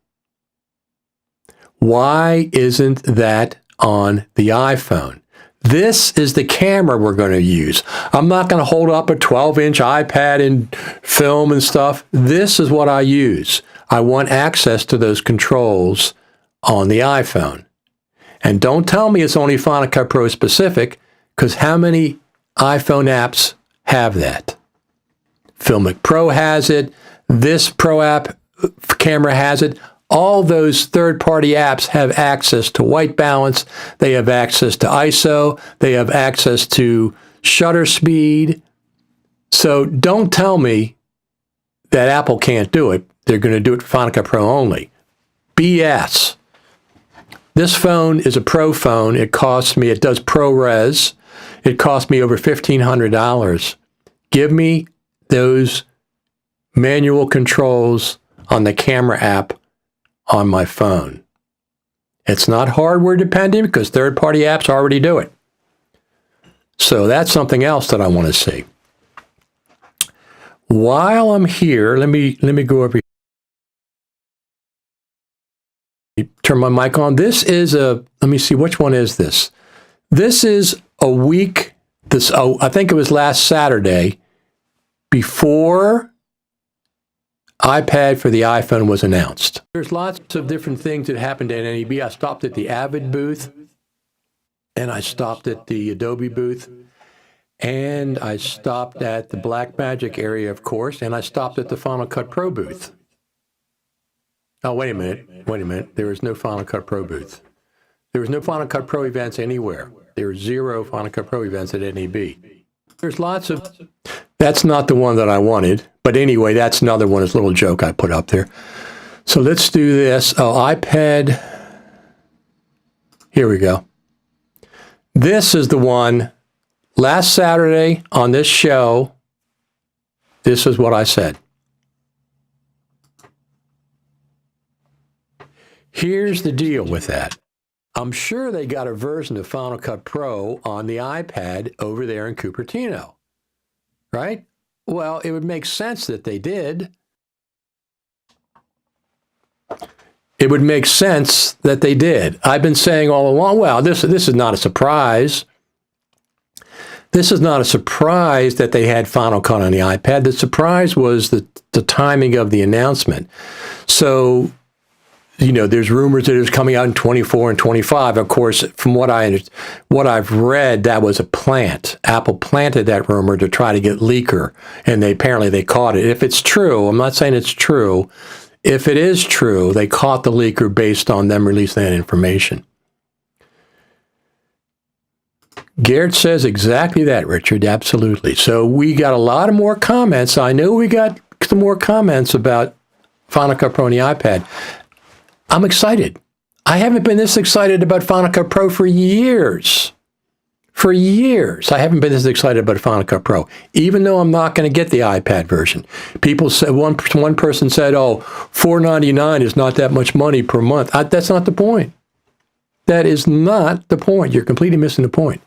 Why isn't that on the iPhone? This is the camera we're going to use. I'm not going to hold up a 12-inch iPad and film and stuff. This is what I use. I want access to those controls on the iPhone. And don't tell me it's only Final Cut Pro specific, because how many iPhone apps have that? Filmic Pro has it. This Pro app camera has it. All those third-party apps have access to white balance. They have access to ISO. They have access to shutter speed. So don't tell me that Apple can't do it. They're going to do it for Final Cut Pro only. BS. This phone is a Pro phone. It costs me, it does ProRes. It cost me over $1,500. Give me those manual controls on the camera app on my phone. It's not hardware dependent because third-party apps already do it. So that's something else that I want to see. While I'm here, let me go over here. Turn my mic on. This is let me see, which one is this? This is a week, I think it was last Saturday, before iPad for the iPhone was announced. There's lots of different things that happened at NAB. I stopped at the Avid booth, and I stopped at the Adobe booth, and I stopped at the Blackmagic area, of course, and I stopped at the Final Cut Pro booth. Oh, wait a minute. There was no Final Cut Pro booth. There was no Final Cut Pro events anywhere. There were 0 Final Cut Pro events at NAB. There's lots of... That's not the one that I wanted. But anyway, that's another one. It's a little joke I put up there. So let's do this. Oh, iPad. Here we go. This is the one. Last Saturday on this show, this is what I said. Here's the deal with that. I'm sure they got a version of Final Cut Pro on the iPad over there in Cupertino, right? Well, it would make sense that they did. It would make sense that they did. I've been saying all along, well, this is not a surprise. This is not a surprise that they had Final Cut on the iPad. The surprise was the timing of the announcement. So, you know, there's rumors that it was coming out in 24 and 25. Of course, from what I've read, that was a plant. Apple planted that rumor to try to get leaker, and apparently they caught it. If it's true, I'm not saying it's true. If it is true, they caught the leaker based on them releasing that information. Garrett says exactly that, Richard. Absolutely. So we got a lot of more comments. I know we got some more comments about Final Cut Pro on the iPad. I'm excited. I haven't been this excited about Final Cut Pro for years. For years, I haven't been this excited about Final Cut Pro, even though I'm not going to get the iPad version. People said, one person said, oh, $4.99 is not that much money per month. That's not the point. That is not the point. You're completely missing the point.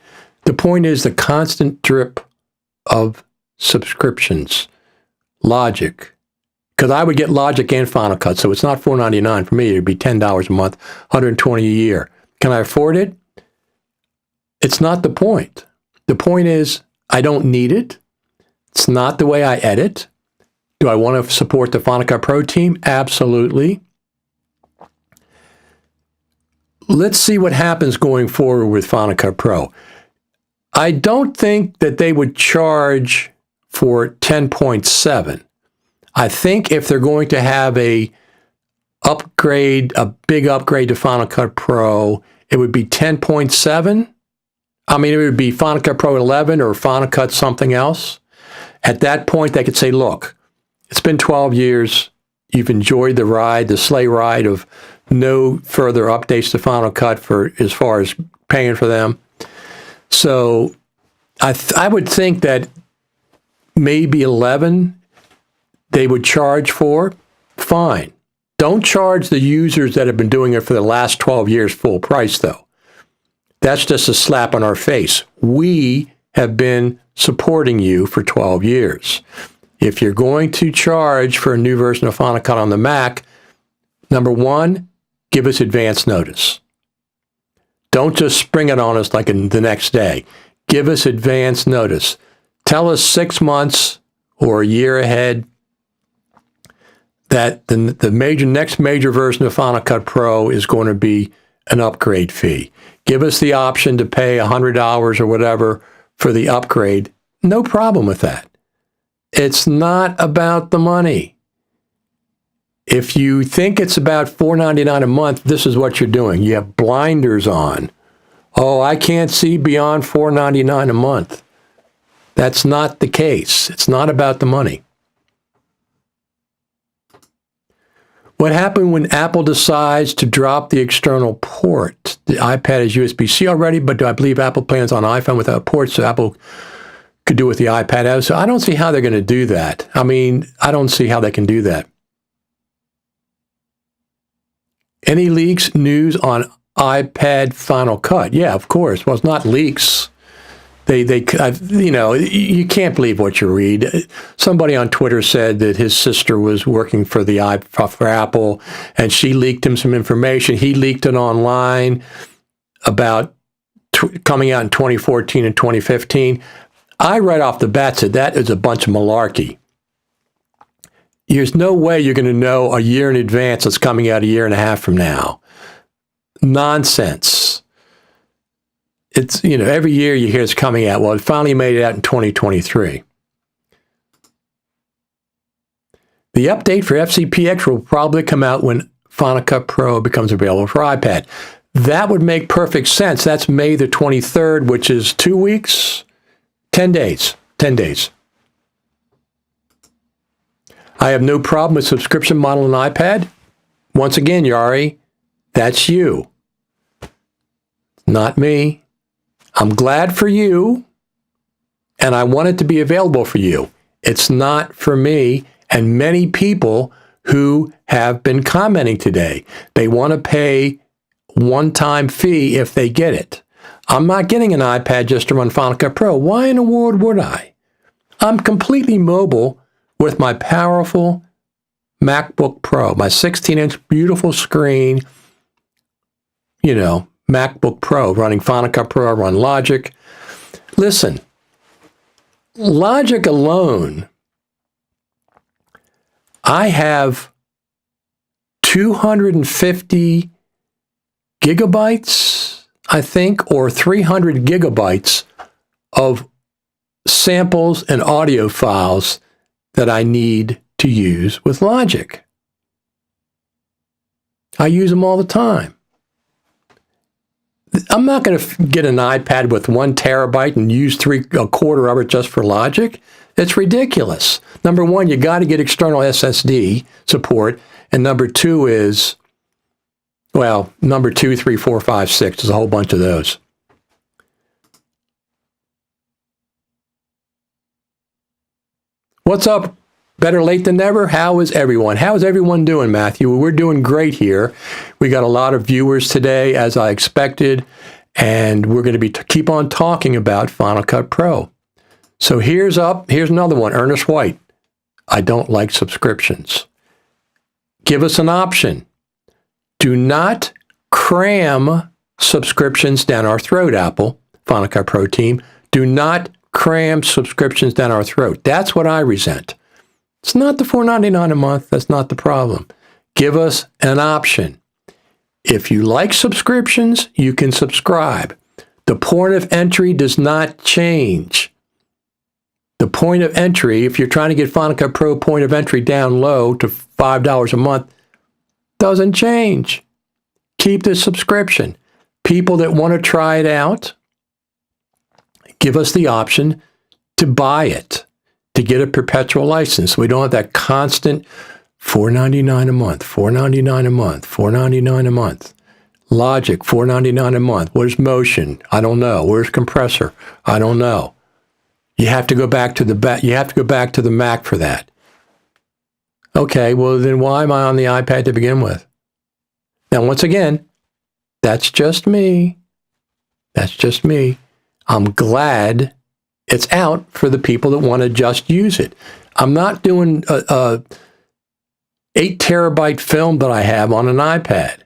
The point is the constant drip of subscriptions. Logic. Because I would get Logic and Final Cut, so it's not $4.99 for me. It would be $10 a month, $120 a year. Can I afford it? It's not the point. The point is I don't need it. It's not the way I edit. Do I want to support the Final Cut Pro team? Absolutely. Let's see what happens going forward with Final Cut Pro. I don't think that they would charge for 10.7. I think if they're going to have a big upgrade to Final Cut Pro, it would be 10.7. I mean, it would be Final Cut Pro 11 or Final Cut something else. At that point, they could say, look, it's been 12 years. You've enjoyed the ride, the sleigh ride of no further updates to Final Cut for as far as paying for them. So I would think that maybe 11 they would charge for. Fine. Don't charge the users that have been doing it for the last 12 years full price, though. That's just a slap on our face. We have been supporting you for 12 years. If you're going to charge for a new version of Final Cut on the Mac, number one, give us advance notice. Don't just spring it on us like the next day. Give us advance notice. Tell us 6 months or a year ahead that the next major version of Final Cut Pro is going to be an upgrade fee. Give us the option to pay $100 or whatever for the upgrade. No problem with that. It's not about the money. If you think it's about $4.99 a month, this is what you're doing. You have blinders on. Oh, I can't see beyond $4.99 a month. That's not the case. It's not about the money. What happened when Apple decides to drop the external port? The iPad is USB-C already, but I believe Apple plans on iPhone without ports, so Apple could do with the iPad. So I don't see how they're going to do that. I mean, I don't see how they can do that. Any leaks, news on iPad Final Cut? Yeah, of course. Well, it's not leaks. You can't believe what you read. Somebody on Twitter said that his sister was working for for Apple, and she leaked him some information. He leaked it online about coming out in 2014 and 2015. I right off the bat said that is a bunch of malarkey. There's no way you're going to know a year in advance what's coming out a year and a half from now. Nonsense. It's, every year you hear it's coming out. Well, it finally made it out in 2023. The update for FCPX will probably come out when Final Cut Pro becomes available for iPad. That would make perfect sense. That's May the 23rd, which is 2 weeks, 10 days. 10 days. I have no problem with subscription model on iPad. Once again, Yari, that's you, not me. I'm glad for you, and I want it to be available for you. It's not for me and many people who have been commenting today. They want to pay one-time fee if they get it. I'm not getting an iPad just to run Final Cut Pro. Why in the world would I? I'm completely mobile with my powerful MacBook Pro, my 16-inch beautiful screen, MacBook Pro, running Final Cut Pro, I run Logic. Listen, Logic alone, I have 250 gigabytes, I think, or 300 gigabytes of samples and audio files that I need to use with Logic. I use them all the time. I'm not going to get an iPad with 1 terabyte and use a quarter of it just for Logic. It's ridiculous. Number one, you got to get external SSD support. And number two is, number 2, 3, 4, 5, 6. There's a whole bunch of those. What's up? Better late than never. How is everyone? How is everyone doing, Matthew? We're doing great here. We got a lot of viewers today, as I expected, and we're going to keep on talking about Final Cut Pro. So here's another one. Ernest White. I don't like subscriptions. Give us an option. Do not cram subscriptions down our throat, Apple, Final Cut Pro team. Do not cram subscriptions down our throat. That's what I resent. It's not the $4.99 a month. That's not the problem. Give us an option. If you like subscriptions, you can subscribe. The point of entry does not change. The point of entry, if you're trying to get Final Cut Pro point of entry down low to $5 a month, doesn't change. Keep the subscription. People that want to try it out, give us the option to buy it, to get a perpetual license. We don't have that constant $4.99 a month, $4.99 a month, $4.99 a month. Logic, $4.99 a month. Where's Motion? I don't know. Where's Compressor? I don't know. You have to go back to the Mac for that. Okay, well then why am I on the iPad to begin with? Now, once again, that's just me. That's just me. I'm glad it's out for the people that want to just use it. I'm not doing a 8 terabyte film that I have on an iPad.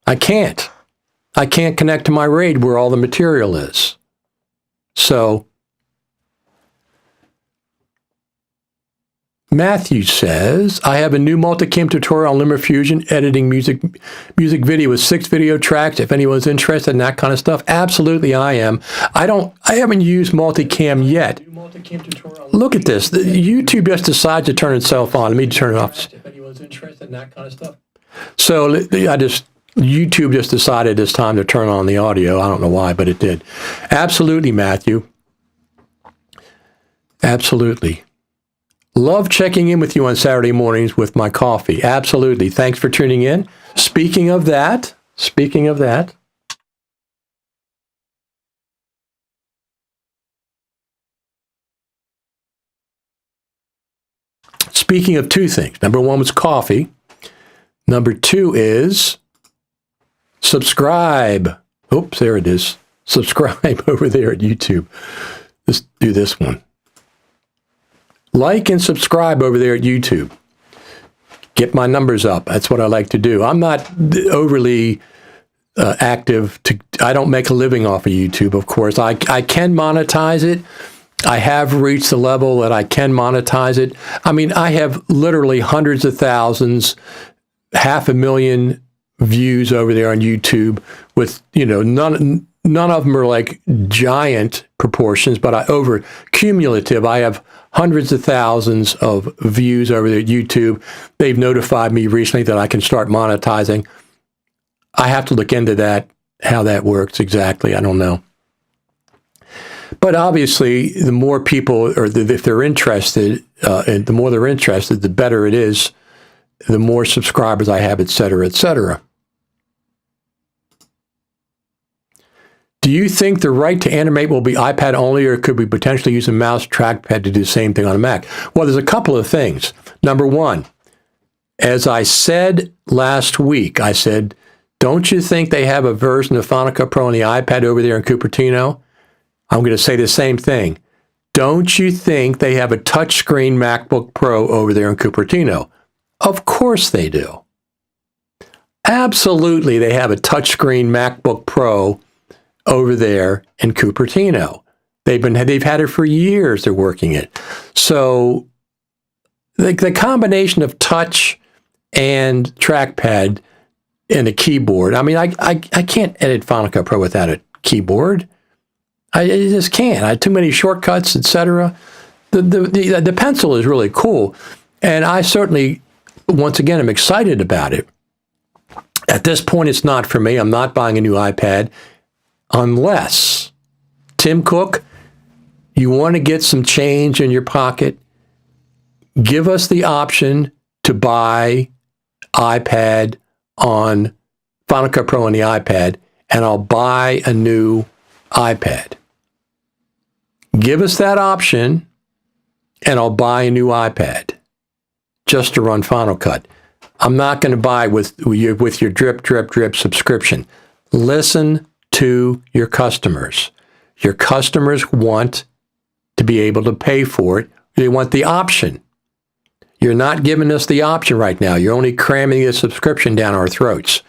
I can't. I can't connect to my RAID where all the material is. So, Matthew says, I have a new multicam tutorial on LumaFusion editing music video with 6 video tracks. If anyone's interested in that kind of stuff, absolutely I am. I haven't used multicam yet. Look at this. YouTube just decides to turn itself on. Let me turn it off. If anyone's interested in that kind of stuff. So YouTube just decided it's time to turn on the audio. I don't know why, but it did. Absolutely, Matthew. Absolutely. Love checking in with you on Saturday mornings with my coffee. Absolutely. Thanks for tuning in. Speaking of that, speaking of two things. Number one was coffee. Number two is subscribe. Oops, there it is. Subscribe over there at YouTube. Let's do this one. Like and subscribe over there at YouTube. Get my numbers up. That's what I like to do. I'm not overly active. I don't make a living off of YouTube, of course. I can monetize it. I have reached the level that I can monetize it. I mean, I have literally hundreds of thousands, 500,000 views over there on YouTube with, none of them are like giant proportions, but over cumulative, I have hundreds of thousands of views over there at YouTube. They've notified me recently that I can start monetizing. I have to look into that, how that works exactly. I don't know. But obviously, the more people, if they're interested, and the more they're interested, the better it is, the more subscribers I have, et cetera, et cetera. Do you think the right to animate will be iPad only, or could we potentially use a mouse trackpad to do the same thing on a Mac? Well, there's a couple of things. Number one, as I said last week, I said, don't you think they have a version of Final Cut Pro on the iPad over there in Cupertino? I'm going to say the same thing. Don't you think they have a touchscreen MacBook Pro over there in Cupertino? Of course they do. Absolutely, they have a touchscreen MacBook Pro over there in Cupertino. They've had it for years. They're working it. So the combination of touch and trackpad and a keyboard. I mean, I can't edit Final Cut Pro without a keyboard. I just can't. I have too many shortcuts, etc. The pencil is really cool, and I certainly, once again, am excited about it. At this point, it's not for me. I'm not buying a new iPad. Unless, Tim Cook, you want to get some change in your pocket, give us the option to buy iPad on Final Cut Pro on the iPad, and I'll buy a new iPad. Give us that option, and I'll buy a new iPad just to run Final Cut. I'm not going to buy with your drip subscription. Listen to your customers. Your customers want to be able to pay for it. They want the option. You're not giving us the option right now. You're only cramming a subscription down our throats.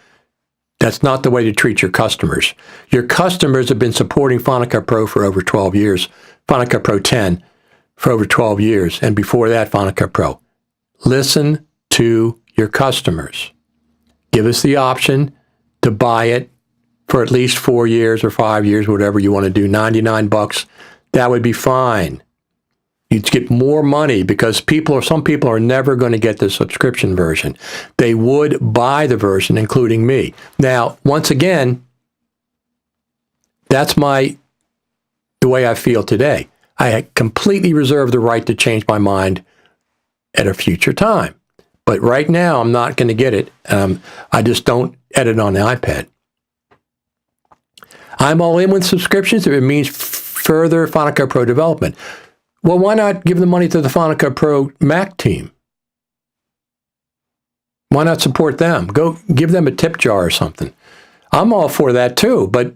That's not the way to treat your customers. Your customers have been supporting Final Cut Pro for over 12 years. Final Cut Pro 10 for over 12 years. And before that, Final Cut Pro. Listen to your customers. Give us the option to buy it for at least 4 years or 5 years, whatever you want to do, $99. That would be fine. You'd get more money because some people are never going to get the subscription version. They would buy the version, including me. Now, once again, that's the way I feel today. I completely reserve the right to change my mind at a future time. But right now, I'm not going to get it. I just don't edit on the iPad. I'm all in with subscriptions if it means further Final Cut Pro development. Well, why not give the money to the Final Cut Pro Mac team? Why not support them? Go give them a tip jar or something. I'm all for that too, but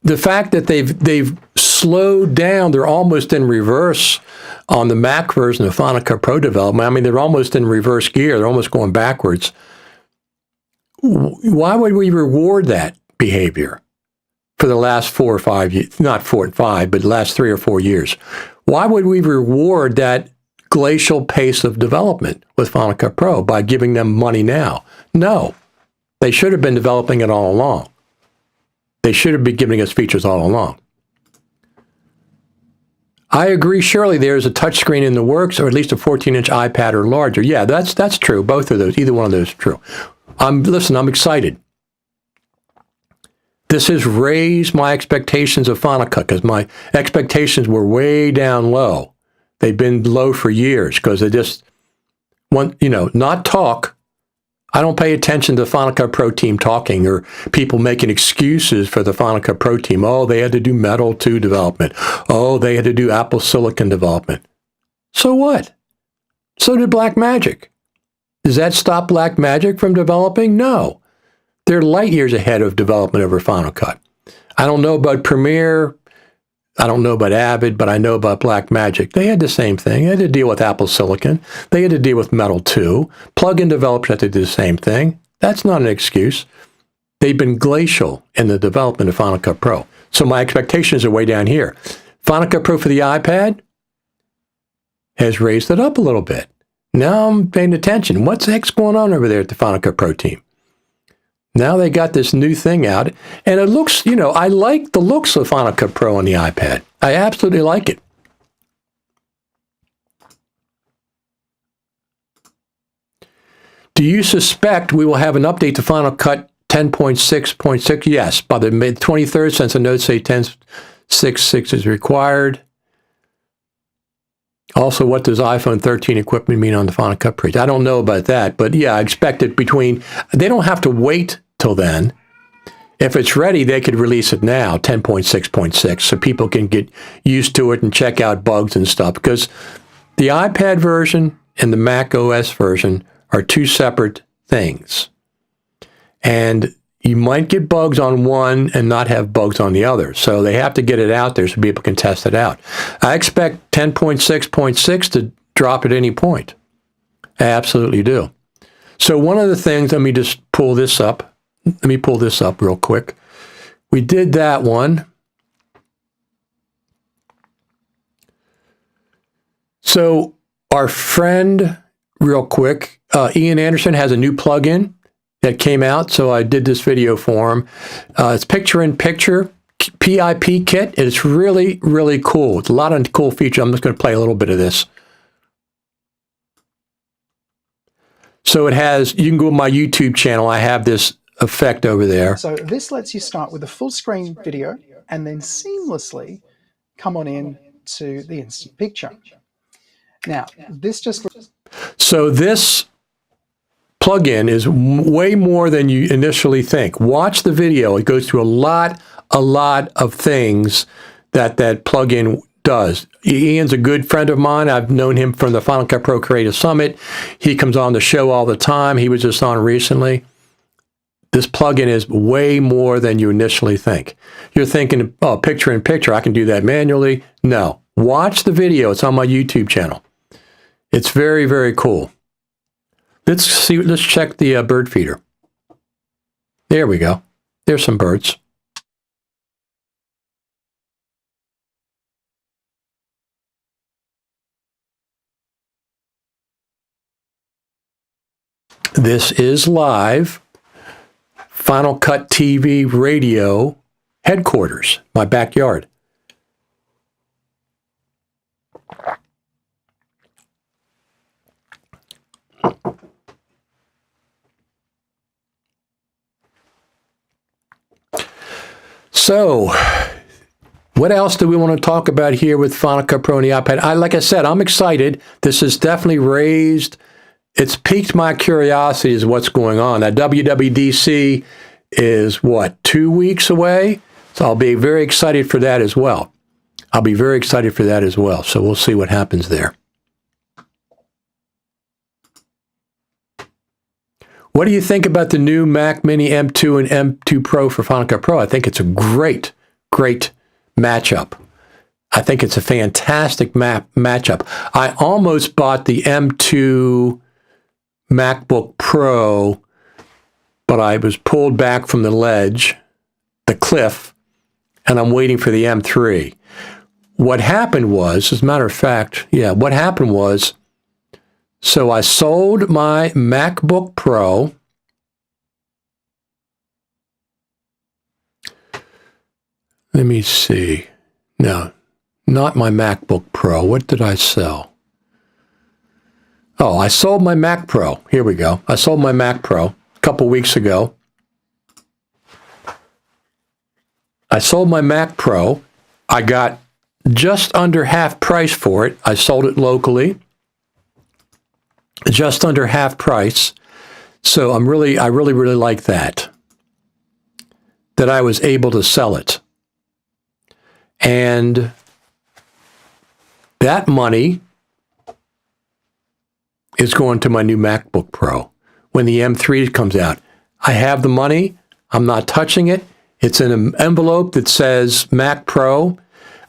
the fact that they've slowed down, they're almost in reverse on the Mac version of Final Cut Pro development. I mean, they're almost in reverse gear. They're almost going backwards. Why would we reward that behavior for the last 4 or 5 years? Not 4 or 5, but the last 3 or 4 years. Why would we reward that glacial pace of development with Final Cut Pro by giving them money now? No. They should have been developing it all along. They should have been giving us features all along. I agree, surely there's a touchscreen in the works, or at least a 14-inch iPad or larger. Yeah, that's true. Both of those, either one of those is true. Listen, I'm excited. This has raised my expectations of Final Cut because my expectations were way down low. They've been low for years because they just want, not talk. I don't pay attention to the Final Cut Pro team talking or people making excuses for the Final Cut Pro team. Oh, they had to do Metal 2 development. Oh, they had to do Apple Silicon development. So what? So did Blackmagic. Does that stop Blackmagic from developing? No. They're light years ahead of development over Final Cut. I don't know about Premiere. I don't know about Avid, but I know about Blackmagic. They had the same thing. They had to deal with Apple Silicon. They had to deal with Metal 2. Plug-in developers had to do the same thing. That's not an excuse. They've been glacial in the development of Final Cut Pro. So my expectations are way down here. Final Cut Pro for the iPad has raised it up a little bit. Now I'm paying attention. What's the heck's going on over there at the Final Cut Pro team? Now they got this new thing out, and it looks, I like the looks of Final Cut Pro on the iPad. I absolutely like it. Do you suspect we will have an update to Final Cut 10.6.6? Yes, by the mid-23rd, since the notes say 10.6.6 is required. Also, what does iPhone 13 equipment mean on the Final Cut page? I don't know about that, but yeah, I expect it they don't have to wait till then. If it's ready, they could release it now, 10.6.6, so people can get used to it and check out bugs and stuff, because the iPad version and the Mac OS version are two separate things. And you might get bugs on one and not have bugs on the other. So they have to get it out there so people can test it out. I expect 10.6.6 to drop at any point. I absolutely do. So one of the things, let me just pull this up. Let me pull this up real quick. We did that one. So our friend, real quick, Ian Anderson has a new plugin that came out, so I did this video for him. It's picture-in-picture PIP kit, and it's really, really cool. It's a lot of cool features. I'm just going to play a little bit of this. So it has, you can go to my YouTube channel. I have this effect over there. So this lets you start with a full screen video and then seamlessly come on in to the instant picture. Now, this just... So this plugin is way more than you initially think. Watch the video. It goes through a lot of things that plugin does. Ian's a good friend of mine. I've known him from the Final Cut Pro Creative Summit. He comes on the show all the time. He was just on recently. This plugin is way more than you initially think. You're thinking, oh, picture in picture, I can do that manually. No. Watch the video. It's on my YouTube channel. It's very, very cool. Let's check the bird feeder. There we go. There's some birds. This is live. Final Cut TV radio headquarters, my backyard. So, what else do we want to talk about here with Final Cut Pro and the iPad? Like I said, I'm excited. This has definitely it's piqued my curiosity as what's going on. That WWDC is, what, 2 weeks away? So I'll be very excited for that as well. I'll be very excited for that as well. So we'll see what happens there. What do you think about the new Mac Mini M2 and M2 Pro for Final Cut Pro? I think it's a great, great matchup. I think it's a fantastic matchup. I almost bought the M2 MacBook Pro, but I was pulled back from the ledge, the cliff, and I'm waiting for the M3. What happened was, as a matter of fact, what happened was, so I sold my MacBook Pro. Let me see. No, not my MacBook Pro. What did I sell? Oh, I sold my Mac Pro. Here we go. I sold my Mac Pro a couple weeks ago. I sold my Mac Pro. I got just under half price for it. I sold it locally. Just under half price. So I really like that I was able to sell it. And that money is going to my new MacBook Pro when the M3 comes out. I have the money. I'm not touching it. It's in an envelope that says Mac Pro.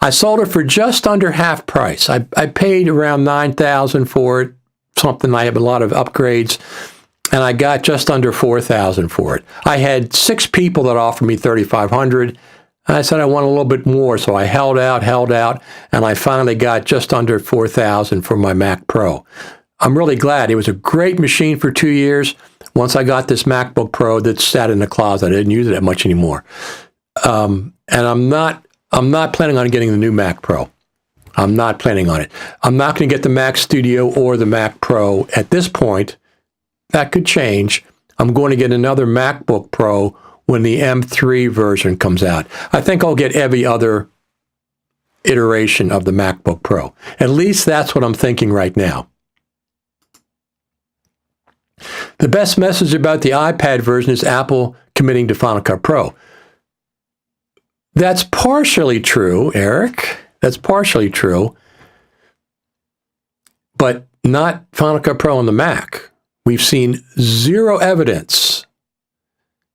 I sold it for just under half price. I paid around $9,000 for it. Something. I have a lot of upgrades, and I got just under $4,000 for it. I had 6 people that offered me $3,500. I said I want a little bit more, so I held out, and I finally got just under $4,000 for my Mac Pro. I'm really glad. It was a great machine for 2 years. Once I got this MacBook Pro that sat in the closet, I didn't use it that much anymore. And I'm not planning on getting the new Mac Pro. I'm not planning on it. I'm not going to get the Mac Studio or the Mac Pro at this point. That could change. I'm going to get another MacBook Pro when the M3 version comes out. I think I'll get every other iteration of the MacBook Pro. At least that's what I'm thinking right now. The best message about the iPad version is Apple committing to Final Cut Pro. That's partially true, Eric. That's partially true, but not Final Cut Pro on the Mac. We've seen zero evidence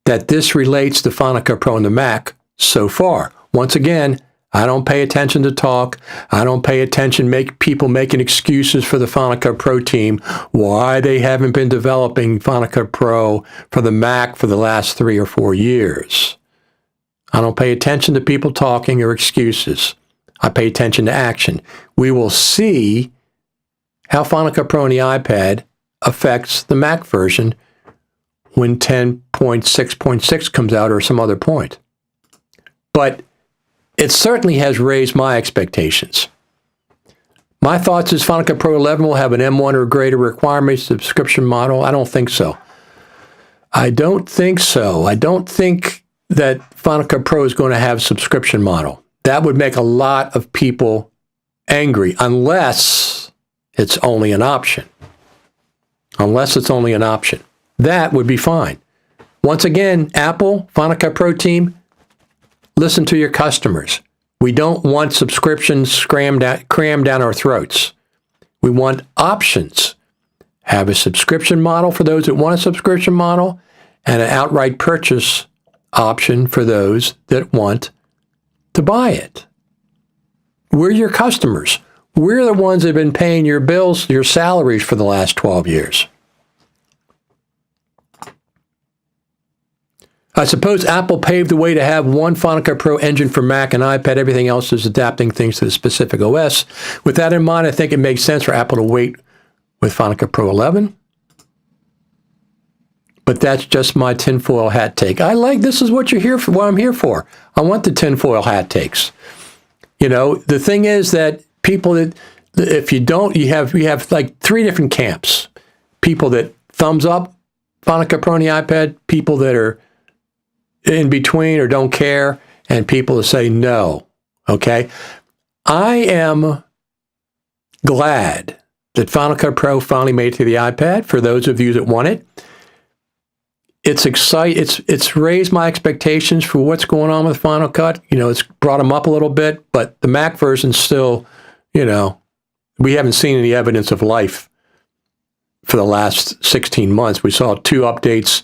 that this relates to Final Cut Pro on the Mac so far. Once again, I don't pay attention to talk. I don't pay attention people making excuses for the Final Cut Pro team, why they haven't been developing Final Cut Pro for the Mac for the last 3 or 4 years. I don't pay attention to people talking or excuses. I pay attention to action. We will see how Final Cut Pro on the iPad affects the Mac version when 10.6.6 comes out or some other point. But it certainly has raised my expectations. My thoughts is Final Cut Pro 11 will have an M1 or greater requirement subscription model. I don't think so. I don't think that Final Cut Pro is going to have a subscription model. That would make a lot of people angry unless it's only an option. That would be fine. Once again, Apple, Final Cut Pro team, listen to your customers. We don't want subscriptions crammed down our throats. We want options. Have a subscription model for those that want a subscription model and an outright purchase option for those that want to buy it. We're your customers. We're the ones that have been paying your bills, your salaries for the last 12 years. I suppose Apple paved the way to have one Final Cut Pro engine for Mac and iPad. Everything else is adapting things to the specific OS. With that in mind, I think it makes sense for Apple to wait with Final Cut Pro 11. But that's just my tinfoil hat take. This is what you're here for, what I'm here for. I want the tinfoil hat takes. You know, the thing is that people that, if you don't, you have like 3 different camps. People that thumbs up Final Cut Pro on the iPad, people that are in between or don't care, and people that say no. Okay? I am glad that Final Cut Pro finally made it to the iPad for those of you that want it. it's exciting. It's raised my expectations for what's going on with Final Cut. It's brought them up a little bit, but the Mac version still, we haven't seen any evidence of life for the last 16 months. We saw 2 updates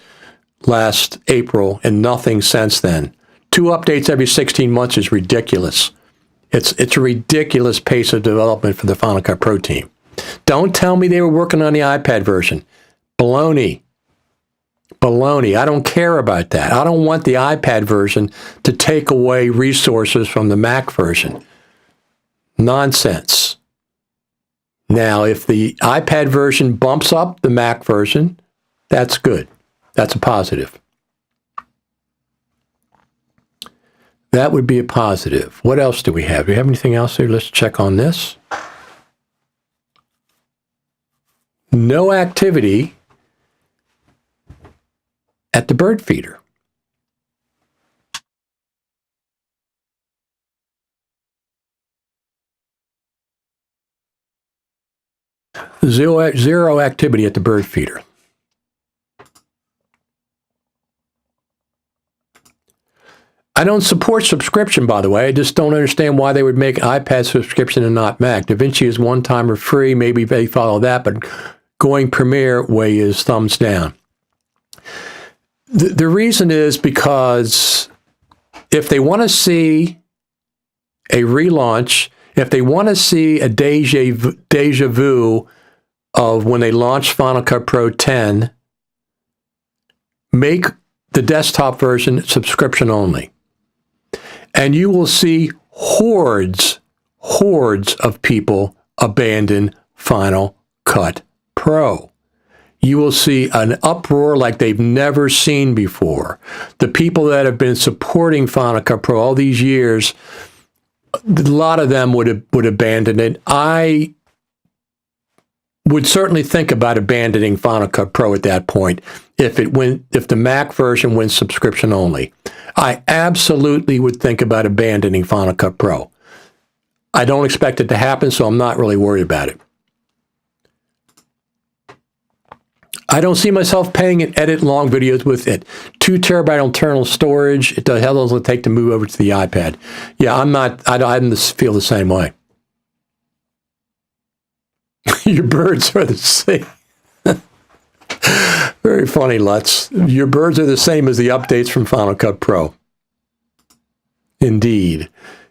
last April and nothing since then. 2 updates every 16 months is ridiculous. It's a ridiculous pace of development for the Final Cut Pro team. Don't tell me they were working on the iPad version. Baloney. Baloney. I don't care about that. I don't want the iPad version to take away resources from the Mac version. Nonsense. Now, if the iPad version bumps up the Mac version, that's good. That's a positive. That would be a positive. What else do we have? Do we have anything else here? Let's check on this. No activity at the bird feeder. Zero activity at the bird feeder. I don't support subscription, by the way. I just don't understand why they would make iPad subscription and not Mac. DaVinci is one-time or free. Maybe they follow that, but going Premiere way is thumbs down. The reason is because if they want to see a relaunch, if they want to see a deja vu of when they launched Final Cut Pro 10, make the desktop version subscription only. And you will see hordes of people abandon Final Cut Pro. You will see an uproar like they've never seen before. The people that have been supporting Final Cut Pro all these years, a lot of them would abandon it. I would certainly think about abandoning Final Cut Pro at that point if the Mac version went subscription only. I absolutely would think about abandoning Final Cut Pro. I don't expect it to happen, so I'm not really worried about it. I don't see myself paying and edit long videos with it. 2 terabyte internal storage. How long does it take to move over to the iPad? Yeah, I feel the same way. Your birds are the same. Very funny, Lutz. Your birds are the same as the updates from Final Cut Pro. Indeed.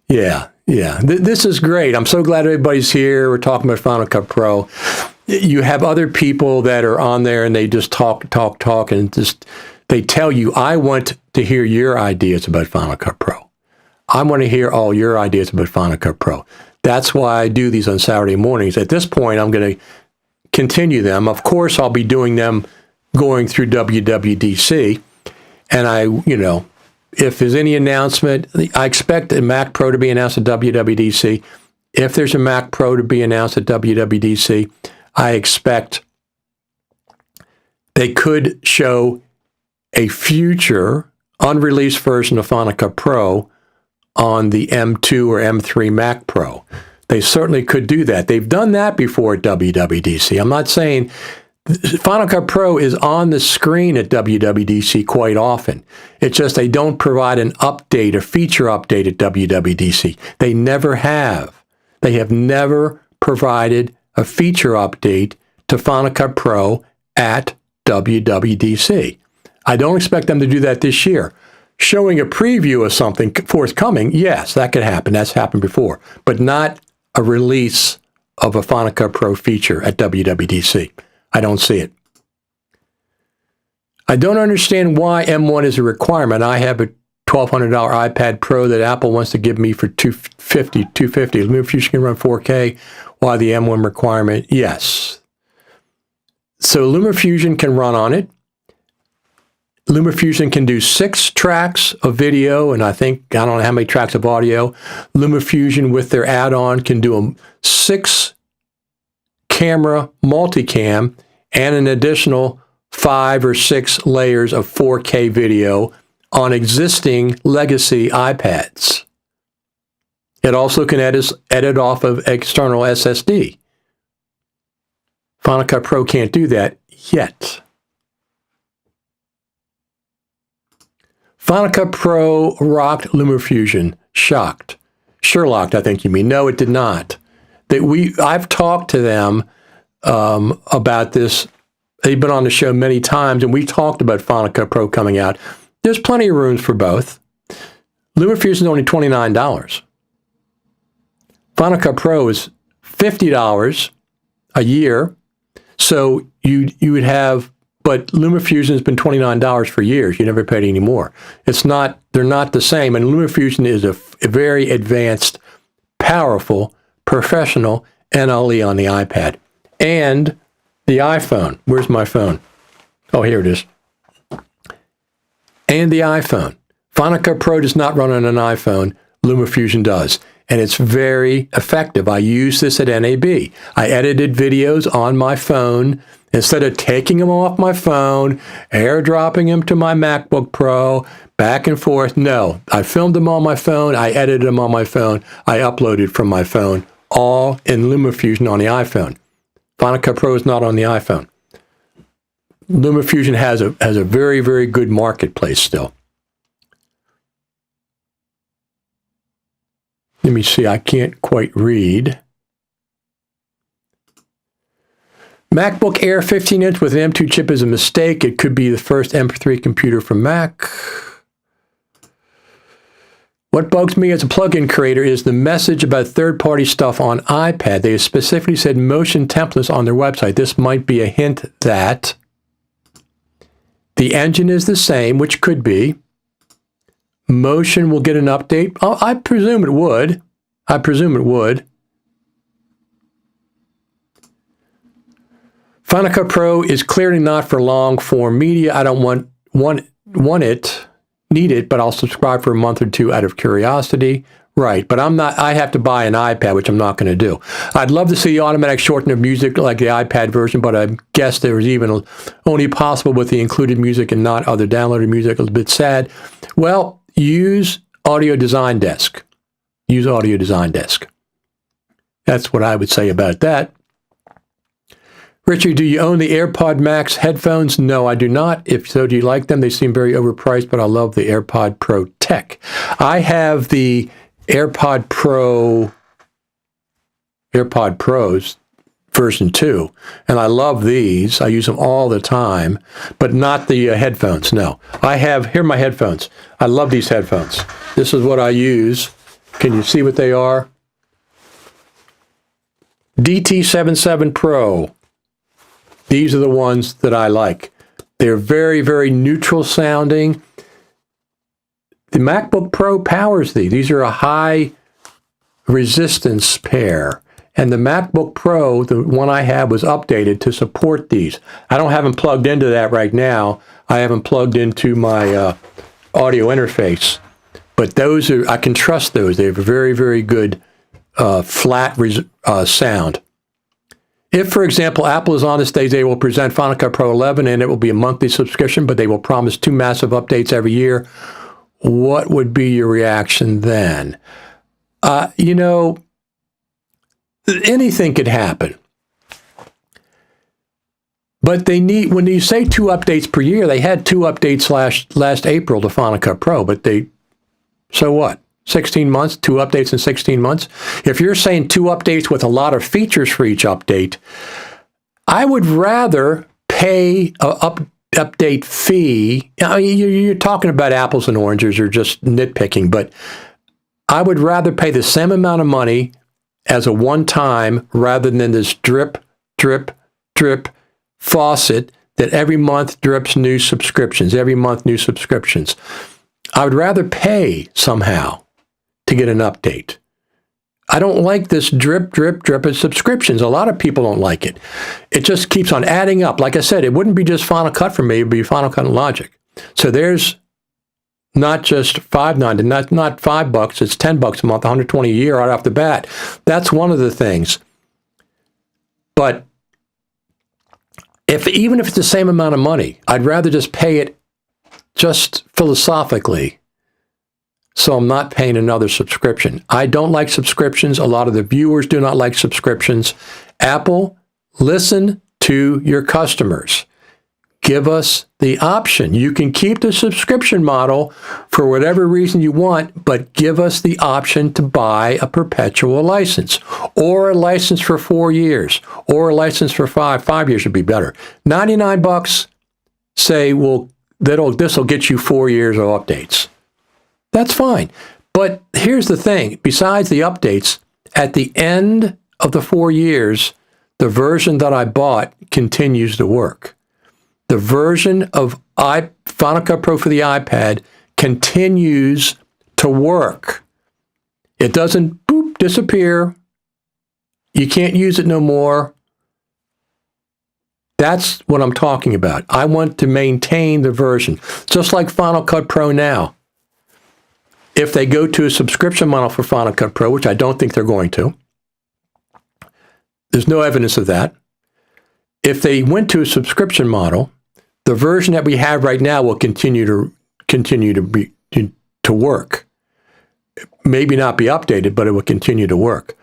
Yeah. This is great. I'm so glad everybody's here. We're talking about Final Cut Pro. You have other people that are on there and they just talk, and just they tell you, I want to hear your ideas about Final Cut Pro. I want to hear all your ideas about Final Cut Pro. That's why I do these on Saturday mornings. At this point, I'm going to continue them. Of course, I'll be doing them going through WWDC. And if there's any announcement, I expect a Mac Pro to be announced at WWDC. If there's a Mac Pro to be announced at WWDC, I expect they could show a future unreleased version of Final Cut Pro on the M2 or M3 Mac Pro. They certainly could do that. They've done that before at WWDC. I'm not saying Final Cut Pro is on the screen at WWDC quite often. It's just they don't provide an update, a feature update at WWDC. They never have. They have never provided a feature update to Final Cut Pro at WWDC. I don't expect them to do that this year. Showing a preview of something forthcoming, yes, that could happen. That's happened before. But not a release of a Final Cut Pro feature at WWDC. I don't see it. I don't understand why M1 is a requirement. I have a $1,200 iPad Pro that Apple wants to give me for $250. LumaFusion can run 4K. Why the M1 requirement? Yes. So LumaFusion can run on it. LumaFusion can do 6 tracks of video, and I don't know how many tracks of audio. LumaFusion with their add-on can do a 6-camera multicam and an additional 5 or 6 layers of 4K video on existing legacy iPads. It also can edit off of external SSD. Final Cut Pro can't do that yet. Final Cut Pro rocked LumaFusion. Shocked. Sherlocked, I think you mean. No, it did not. I've talked to them about this. They've been on the show many times, and we talked about Final Cut Pro coming out. There's plenty of rooms for both. LumaFusion is only $29. Final Cut Pro is $50 a year. So you would have, but LumaFusion has been $29 for years. You never paid any more. They're not the same. And LumaFusion is a very advanced, powerful, professional NLE on the iPad. And the iPhone. Where's my phone? Oh, here it is. And the iPhone. Final Cut Pro does not run on an iPhone. LumaFusion does. And it's very effective. I use this at NAB. I edited videos on my phone. Instead of taking them off my phone, airdropping them to my MacBook Pro, back and forth. No, I filmed them on my phone. I edited them on my phone. I uploaded from my phone, all in LumaFusion on the iPhone. Final Cut Pro is not on the iPhone. LumaFusion has a very, very good marketplace still. Let me see, I can't quite read. MacBook Air 15-inch with an M2 chip is a mistake. It could be the first M3 computer from Mac. What bugs me as a plugin creator is the message about third-party stuff on iPad. They specifically said motion templates on their website. This might be a hint that the engine is the same, which could be. Motion will get an update. Oh, I presume it would. I presume it would. Final Cut Pro is clearly not for long-form media. I don't need it, but I'll subscribe for a month or two out of curiosity. Right, but I have to buy an iPad, which I'm not going to do. I'd love to see automatic shortening of music like the iPad version, but I guess there was even only possible with the included music and not other downloaded music. A bit sad. Well, use Audio Design Desk. Use Audio Design Desk. That's what I would say about that. Richard, do you own the AirPod Max headphones? No, I do not. If so, do you like them? They seem very overpriced, but I love the AirPod Pro tech. I have the AirPod Pros version 2, and I love these. I use them all the time, but not the headphones, no. Here are my headphones. I love these headphones. This is what I use. Can you see what they are? DT77 Pro. These are the ones that I like. They're very, very neutral sounding. The MacBook Pro powers these. These are a high resistance pair. And the MacBook Pro, the one I have, was updated to support these. I don't have them plugged into that right now. I haven't plugged into my audio interface. But those are, I can trust those. They have a very, very good flat sound. If, for example, Apple is on this day, they will present Final Cut Pro 11 and it will be a monthly subscription, but they will promise 2 massive updates every year. What would be your reaction then? Anything could happen. But when you say 2 updates per year, they had 2 updates last April to Final Cut Pro, but so what? 16 months, 2 updates in 16 months. If you're saying 2 updates with a lot of features for each update, I would rather pay a update fee. I mean, you're talking about apples and oranges or just nitpicking, but I would rather pay the same amount of money as a one-time rather than this drip, drip, drip faucet that every month drips new subscriptions, every month new subscriptions. I would rather pay somehow to get an update. I don't like this drip, drip, drip of subscriptions. A lot of people don't like it. It just keeps on adding up. Like I said, it wouldn't be just Final Cut for me. It would be Final Cut and Logic. So there's not just $5.90, not $5, it's $10 a month, $120 a year right off the bat. That's one of the things. But even if it's the same amount of money, I'd rather just pay it just philosophically, so I'm not paying another subscription. I don't like subscriptions. A lot of the viewers do not like subscriptions. Apple, listen to your customers. give us the option. You can keep the subscription model for whatever reason you want, but give us the option to buy a perpetual license or a license for 4 years or a license for 5 years would be better. $99, say, well, this will get you 4 years of updates. That's fine. But here's the thing. Besides the updates, at the end of the 4 years, the version that I bought continues to work. The version of Final Cut Pro for the iPad continues to work. It doesn't disappear. You can't use it no more. That's what I'm talking about. I want to maintain the version. Just like Final Cut Pro now. If they go to a subscription model for Final Cut Pro, which I don't think they're going to, there's no evidence of that. If they went to a subscription model, the version that we have right now will continue to work. Maybe not be updated, but it will continue to work.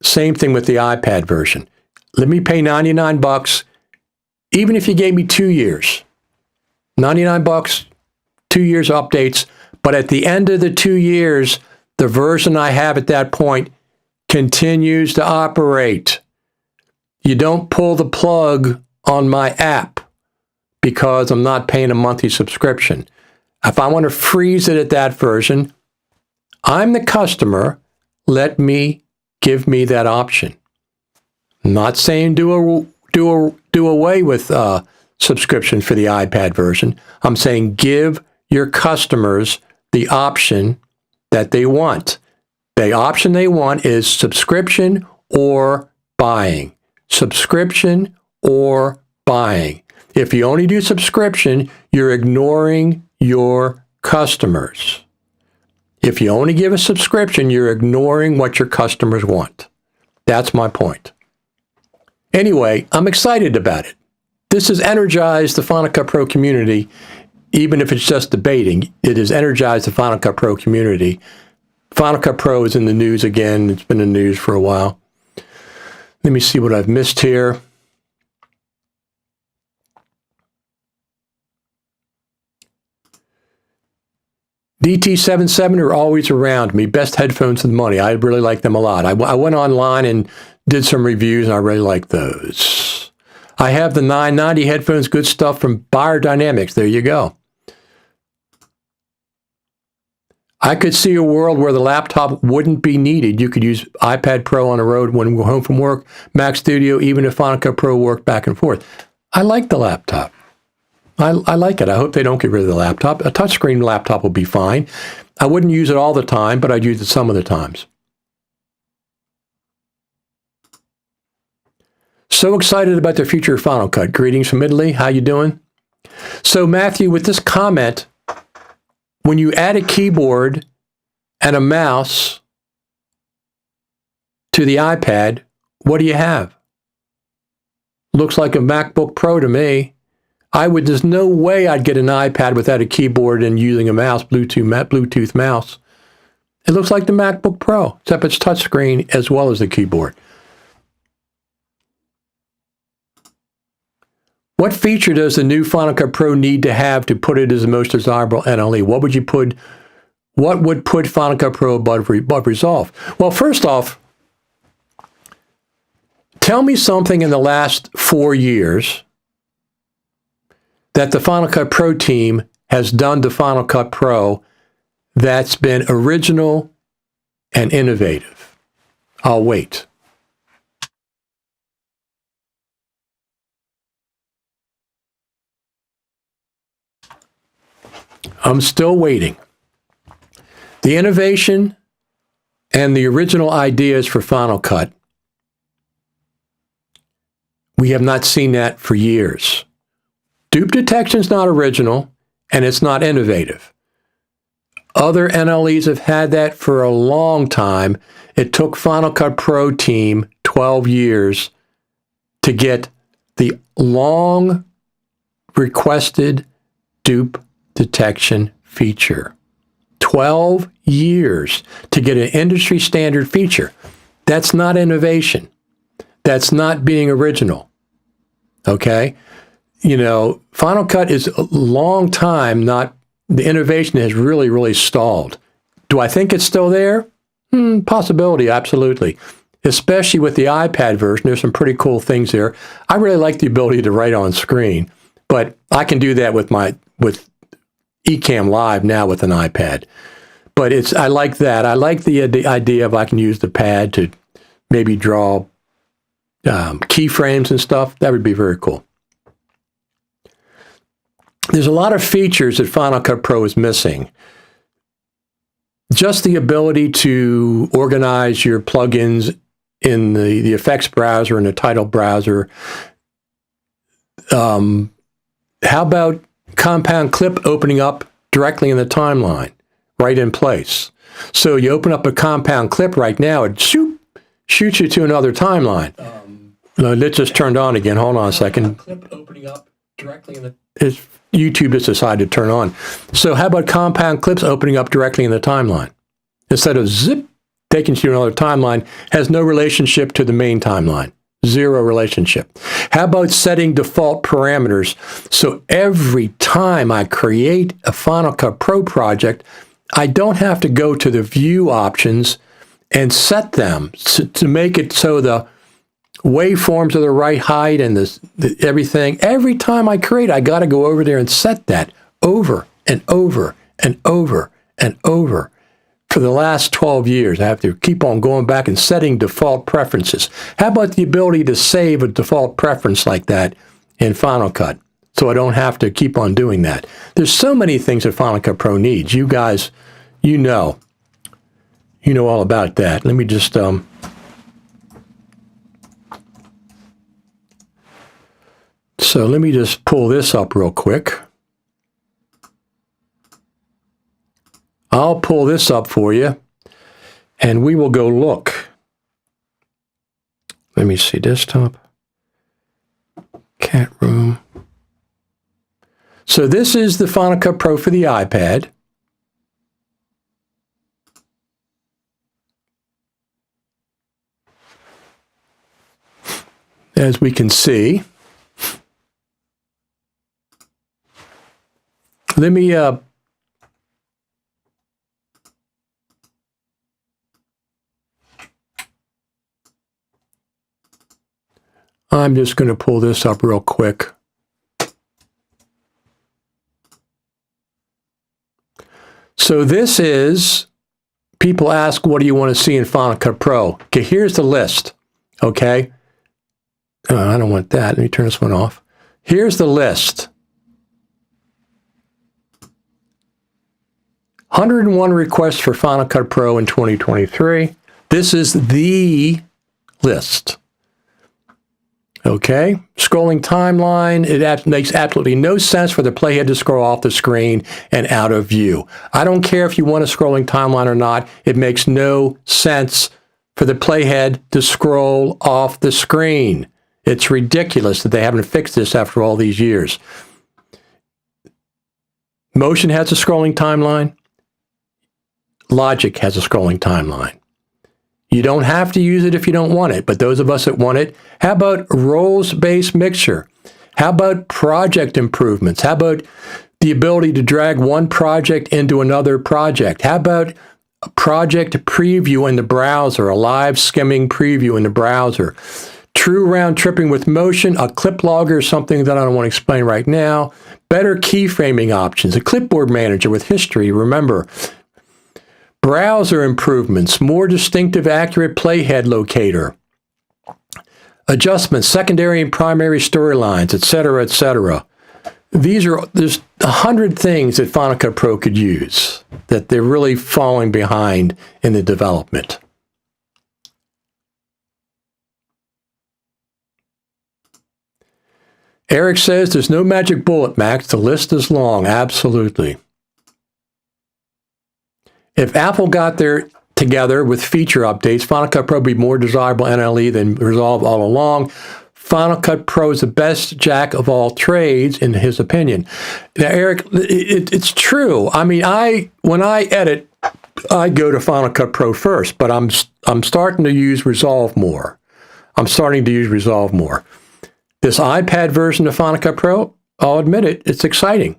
Same thing with the iPad version. Let me pay $99, even if you gave me 2 years. $99, 2 years updates, but at the end of the 2 years, the version I have at that point continues to operate. You don't pull the plug on my app because I'm not paying a monthly subscription. If I want to freeze it at that version, I'm the customer. Give me that option. I'm not saying do away with subscription for the iPad version. I'm saying give your customers the option that they want. The option they want is subscription or buying. Subscription or buying. If you only do subscription, you're ignoring your customers. If you only give a subscription, you're ignoring what your customers want. That's my point. Anyway, I'm excited about it. This has energized the Final Cut Pro community, even if it's just debating. It has energized the Final Cut Pro community. Final Cut Pro is in the news again. It's been in the news for a while. Let me see what I've missed here. DT77 are always around me. Best headphones for the money. I really like them a lot. I went online and did some reviews, and I really like those. I have the 990 headphones, good stuff from Beyerdynamics. There you go. I could see a world where the laptop wouldn't be needed. You could use iPad Pro on the road when we're home from work, Mac Studio, even if Final Cut Pro worked back and forth. I like the laptop. I like it. I hope they don't get rid of the laptop. A touchscreen laptop will be fine. I wouldn't use it all the time, but I'd use it some of the times. So excited about the future of Final Cut. Greetings from Italy. How you doing? So Matthew, with this comment, when you add a keyboard and a mouse to the iPad, what do you have? Looks like a MacBook Pro to me. There's no way I'd get an iPad without a keyboard and using a mouse, Bluetooth mouse. It looks like the MacBook Pro, except it's touchscreen as well as the keyboard. What feature does the new Final Cut Pro need to have to put it as the most desirable NLE? What would put Final Cut Pro above Resolve? Well, first off, tell me something in the last 4 years that the Final Cut Pro team has done to Final Cut Pro that's been original and innovative. I'll wait. I'm still waiting. The innovation and the original ideas for Final Cut, we have not seen that for years. Dupe detection is not original, and it's not innovative. Other NLEs have had that for a long time. It took Final Cut Pro team 12 years to get the long requested dupe detection feature. 12 years to get an industry standard feature. That's not innovation. That's not being original. Okay? you know, Final Cut is a long time not, the innovation has really, really stalled. Do I think it's still there? Possibility, absolutely. Especially with the iPad version, there's some pretty cool things there. I really like the ability to write on screen, but I can do that with Ecamm Live now with an iPad. But I like that. I like the idea of I can use the pad to maybe draw keyframes and stuff. That would be very cool. There's a lot of features that Final Cut Pro is missing. Just the ability to organize your plugins in the effects browser and the title browser. How about compound clip opening up directly in the timeline, right in place? So you open up a compound clip right now, it shoots you to another timeline. It just turned on again. Hold on a second. Clip opening up directly in the... YouTube just decided to turn on. So how about compound clips opening up directly in the timeline? Instead of zip, taking you to another timeline, has no relationship to the main timeline. Zero relationship. How about setting default parameters? So every time I create a Final Cut Pro project, I don't have to go to the view options and set them to make it so the waveforms are the right height and everything. Every time I create, I got to go over there and set that over and over and over and over. For the last 12 years, I have to keep on going back and setting default preferences. How about the ability to save a default preference like that in Final Cut so I don't have to keep on doing that? There's so many things that Final Cut Pro needs. You guys, you know all about that. Let me just... So let me just pull this up real quick. I'll pull this up for you, and we will go look. Let me see, desktop, cat room. So this is the Final Cut Pro for the iPad. As we can see. Let me I'm just going to pull this up real quick. So this is, people ask, what do you want to see in Final Cut Pro? Okay, here's the list, okay? I don't want that. Let me turn this one off. Here's the list. 101 requests for Final Cut Pro in 2023. This is the list. Okay, scrolling timeline, it makes absolutely no sense for the playhead to scroll off the screen and out of view. I don't care if you want a scrolling timeline or not, it makes no sense for the playhead to scroll off the screen. It's ridiculous that they haven't fixed this after all these years. Motion has a scrolling timeline. Logic has a scrolling timeline. You don't have to use it if you don't want it, but those of us that want it, how about roles-based mixture? How about project improvements? How about the ability to drag one project into another project? How about a project preview in the browser, a live skimming preview in the browser? True round tripping with motion, a clip logger is something that I don't want to explain right now. Better keyframing options, a clipboard manager with history, remember. Browser improvements, more distinctive, accurate playhead locator, adjustments, secondary and primary storylines, etc., etc. There's 100 things that Final Cut Pro could use that they're really falling behind in the development. Eric says there's no magic bullet, Max. The list is long. Absolutely. If Apple got there together with feature updates, Final Cut Pro would be more desirable NLE than Resolve all along. Final Cut Pro is the best jack of all trades, in his opinion. Now, Eric, it's true. I mean, when I edit, I go to Final Cut Pro first, but I'm starting to use Resolve more. This iPad version of Final Cut Pro, I'll admit it, it's exciting.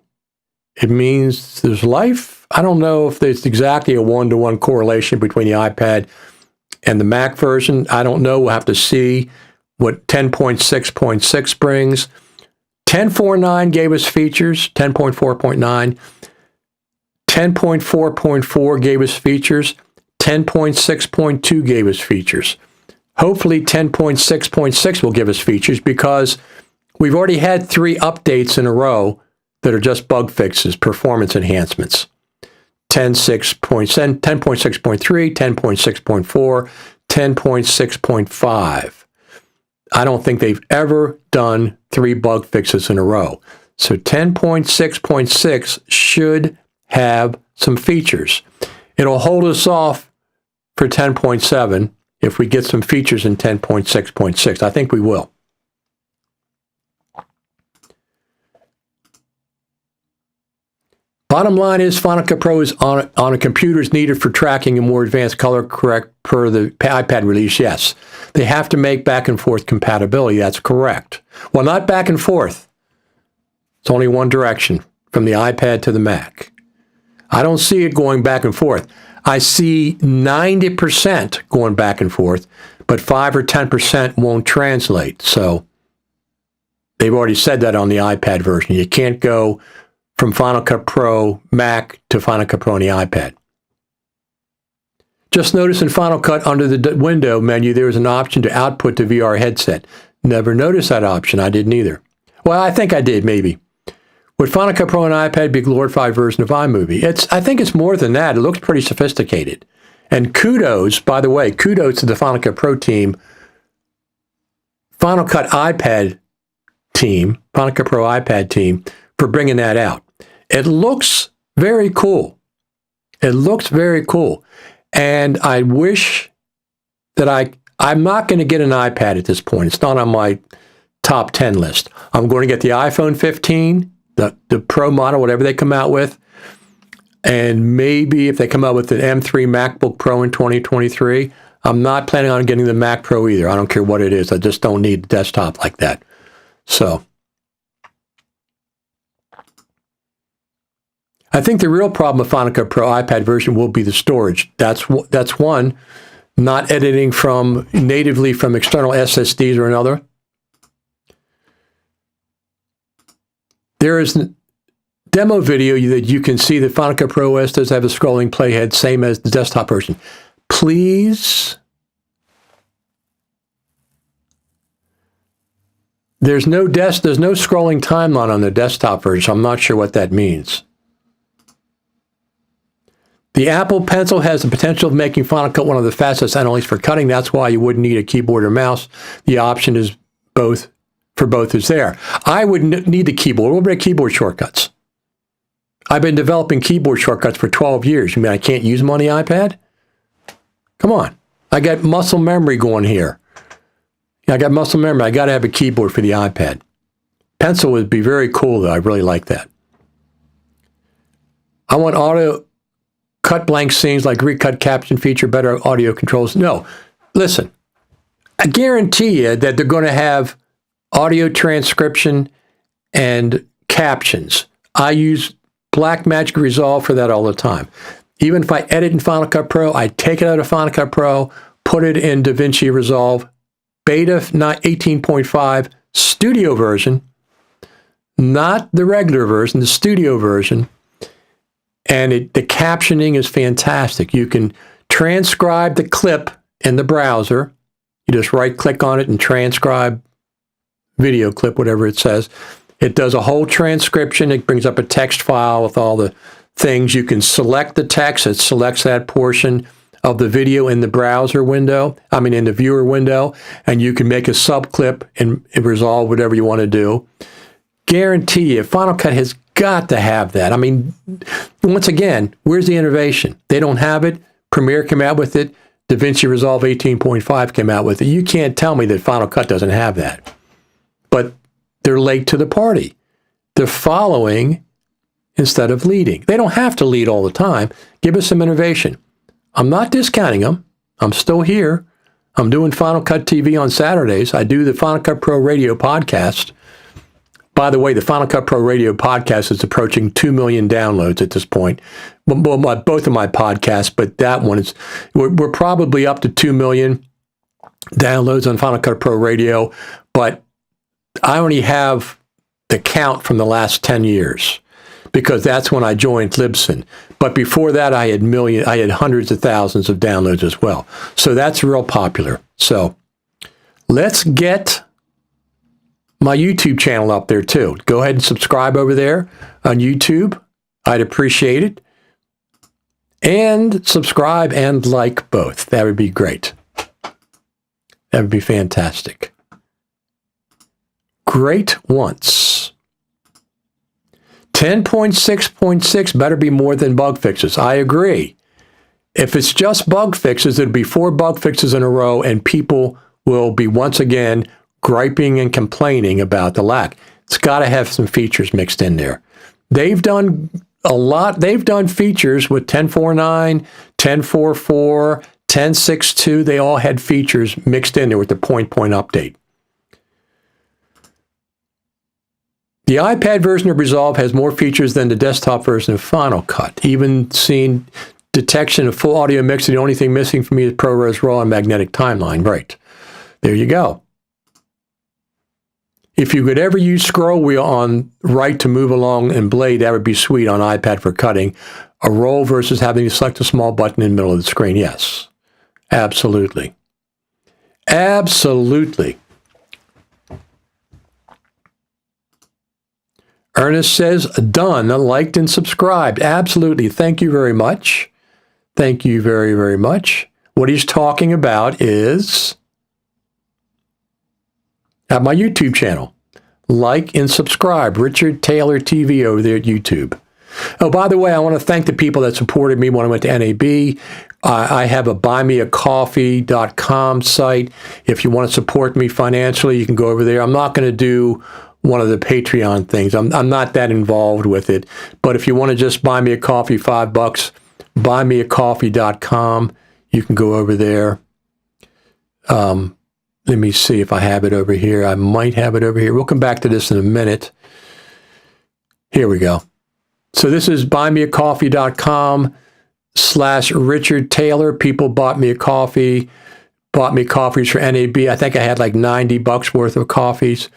It means there's life. I don't know if there's exactly a one-to-one correlation between the iPad and the Mac version. I don't know. We'll have to see what 10.6.6 brings. 10.4.9 gave us features, 10.4.9. 10.4.4 gave us features. 10.6.2 gave us features. Hopefully 10.6.6 will give us features because we've already had 3 updates in a row that are just bug fixes, performance enhancements. 10.6.3, 10.6.4, 10.6.5. I don't think they've ever done 3 bug fixes in a row. So 10.6.6 should have some features. It'll hold us off for 10.7 if we get some features in 10.6.6. I think we will. Bottom line is Final Cut Pro is on a computer is needed for tracking a more advanced color correct per the iPad release. Yes, they have to make back and forth compatibility. That's correct. Well, not back and forth. It's only one direction from the iPad to the Mac. I don't see it going back and forth. I see 90% going back and forth, but 5 or 10% won't translate. So they've already said that on the iPad version. You can't go from Final Cut Pro Mac to Final Cut Pro on the iPad. Just notice in Final Cut under the window menu, there is an option to output the VR headset. Never noticed that option. I didn't either. Well, I think I did, maybe. Would Final Cut Pro on iPad be a glorified version of iMovie? I think it's more than that. It looks pretty sophisticated. And kudos, by the way, kudos to the Final Cut Pro team, Final Cut iPad team, Final Cut Pro iPad team, for bringing that out. It looks very cool. It looks very cool. And I wish that I'm not going to get an iPad at this point. It's not on my top 10 list. I'm going to get the iPhone 15, the Pro model, whatever they come out with. And maybe if they come out with an M3 MacBook Pro in 2023, I'm not planning on getting the Mac Pro either. I don't care what it is. I just don't need a desktop like that. So I think the real problem with Final Cut Pro iPad version will be the storage. That's one. Not editing natively from external SSDs or another. There is a demo video that you can see that Final Cut Pro OS does have a scrolling playhead, same as the desktop version. Please, there's no scrolling timeline on the desktop version, so I'm not sure what that means. The Apple Pencil has the potential of making Final Cut one of the fastest analytics for cutting. That's why you wouldn't need a keyboard or mouse. The option is both is there. I would need the keyboard. What about keyboard shortcuts? I've been developing keyboard shortcuts for 12 years. You mean I can't use them on the iPad? Come on. I got muscle memory going here. I got muscle memory. I got to have a keyboard for the iPad. Pencil would be very cool, though. I really like that. I want auto cut blank scenes like recut caption feature, better audio controls. No, listen, I guarantee you that they're going to have audio transcription and captions. I use Blackmagic Resolve for that all the time. Even if I edit in Final Cut Pro, I take it out of Final Cut Pro, put it in DaVinci Resolve, beta 18.5 studio version, not the regular version, the studio version. And the captioning is fantastic. You can transcribe the clip in the browser. You just right-click on it and transcribe video clip, whatever it says. It does a whole transcription. It brings up a text file with all the things. You can select the text. It selects that portion of the video in the browser window, in the viewer window, and you can make a subclip and resolve whatever you want to do. Guarantee you, Final Cut has got to have that. Once again, where's the innovation? They don't have it. Premiere came out with it. DaVinci Resolve 18.5 came out with it. You can't tell me that Final Cut doesn't have that. But they're late to the party. They're following instead of leading. They don't have to lead all the time. Give us some innovation. I'm not discounting them. I'm still here. I'm doing Final Cut TV on Saturdays. I do the Final Cut Pro Radio podcast. By the way, the Final Cut Pro Radio podcast is approaching 2 million downloads at this point. Well, both of my podcasts, but that one is, we're probably up to 2 million downloads on Final Cut Pro Radio, but I only have the count from the last 10 years because that's when I joined Libsyn. But before that, I had hundreds of thousands of downloads as well. So that's real popular. So let's get my YouTube channel up there too. Go ahead and subscribe over there on YouTube. I'd appreciate it. And subscribe and like both. That would be great. That would be fantastic. Great once. 10.6.6 better be more than bug fixes. I agree. If it's just bug fixes, it'll be 4 bug fixes in a row and people will be once again griping and complaining about the lack. It's got to have some features mixed in there. They've done a lot. They've done features with 10.4.9, 10.4.4, 10.6.2. They all had features mixed in there with the point update. The iPad version of Resolve has more features than the desktop version of Final Cut. Even seeing detection of full audio mix, the only thing missing for me is ProRes RAW and magnetic timeline. Right. There you go. If you could ever use scroll wheel on right to move along and blade, that would be sweet on iPad for cutting. A roll versus having to select a small button in the middle of the screen. Yes, absolutely. Absolutely. Ernest says, done, liked and subscribed. Absolutely. Thank you very much. Thank you very, very much. What he's talking about is at my YouTube channel. Like and subscribe. Richard Taylor TV over there at YouTube. Oh, by the way, I want to thank the people that supported me when I went to NAB. I have a buymeacoffee.com site. If you want to support me financially, you can go over there. I'm not going to do one of the Patreon things. I'm not that involved with it. But if you want to just buy me a coffee, $5, buymeacoffee.com. You can go over there. Let me see if I have it over here. I might have it over here. We'll come back to this in a minute. Here we go. So this is buymeacoffee.com/Richard Taylor. People bought me a coffee, bought me coffees for NAB. I think I had like $90 worth of coffees.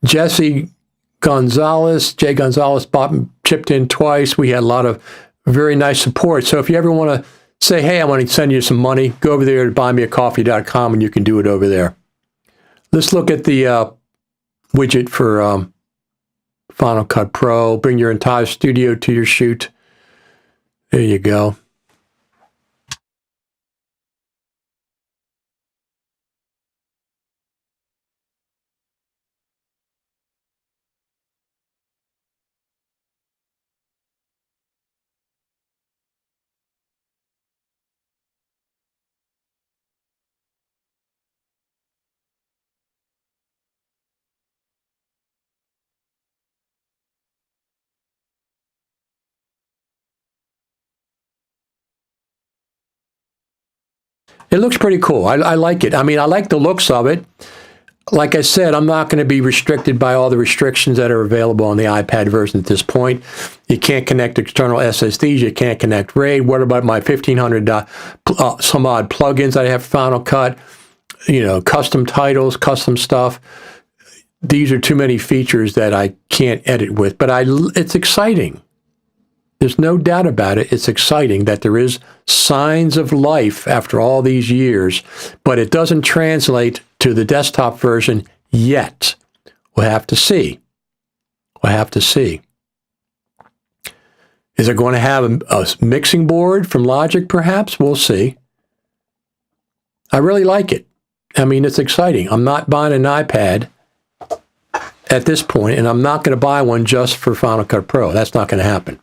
Jay Gonzalez chipped in twice. We had a lot of very nice support. So if you ever want to say, hey, I want to send you some money, go over there to buymeacoffee.com and you can do it over there. Let's look at the widget for Final Cut Pro. Bring your entire studio to your shoot. There you go. It looks pretty cool. I like it. I mean, I like the looks of it. Like I said, I'm not going to be restricted by all the restrictions that are available on the iPad version at this point. You can't connect external SSDs. You can't connect RAID. What about my 1,500 some odd plugins that I have for Final Cut? You know, custom titles, custom stuff. These are too many features that I can't edit with. But it's exciting. There's no doubt about it. It's exciting that there is signs of life after all these years, but it doesn't translate to the desktop version yet. We'll have to see. We'll have to see. Is it going to have a mixing board from Logic, perhaps? We'll see. I really like it. I mean, it's exciting. I'm not buying an iPad at this point, and I'm not going to buy one just for Final Cut Pro. That's not going to happen.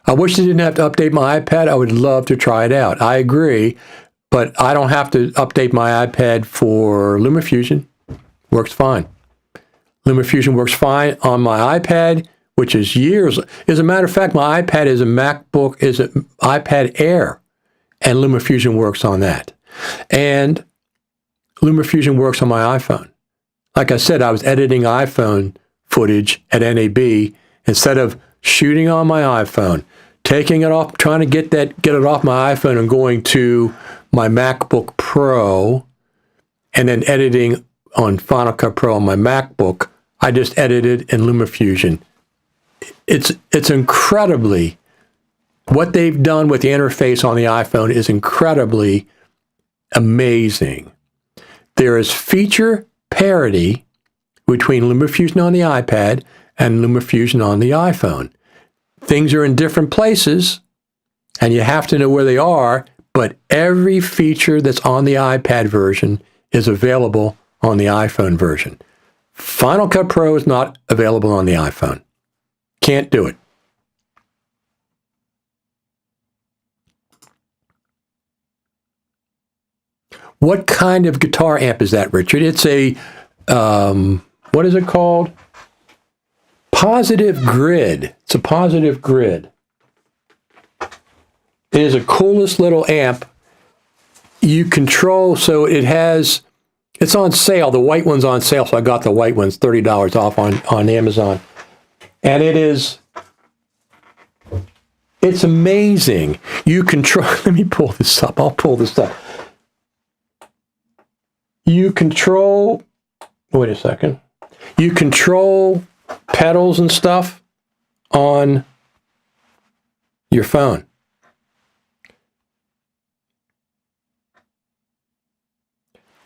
I wish I didn't have to update my iPad. I would love to try it out. I agree, but I don't have to update my iPad for LumaFusion. Works fine. LumaFusion works fine on my iPad which is years. As a matter of fact, my iPad is an iPad Air, and LumaFusion works on that. And LumaFusion works on my iPhone. Like I said, I was editing iPhone footage at NAB. Instead of shooting on my iPhone, taking it off, trying to get it off my iPhone and going to my MacBook Pro, and then editing on Final Cut Pro on my MacBook, I just edited in LumaFusion. It's incredibly, what they've done with the interface on the iPhone is incredibly amazing. There is feature parity between LumaFusion on the iPad and LumaFusion on the iPhone. Things are in different places, and you have to know where they are, but every feature that's on the iPad version is available on the iPhone version. Final Cut Pro is not available on the iPhone. Can't do it. What kind of guitar amp is that, Richard? It's a, what is it called? Positive Grid. It's a Positive Grid. It is a coolest little amp. You control, so it's on sale. The white one's on sale, so I got the white ones, $30 off on Amazon. And it's amazing. You control, let me pull this up. I'll pull this up. You control, wait a second. You control pedals and stuff on your phone.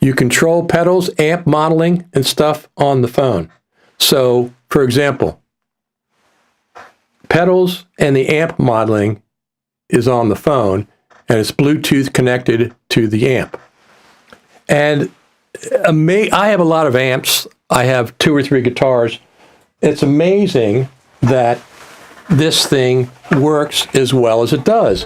You control pedals, amp modeling, and stuff on the phone. So, for example, pedals and the amp modeling is on the phone, and it's Bluetooth connected to the amp. And I have a lot of amps. I have 2 or 3 guitars. It's amazing that this thing works as well as it does.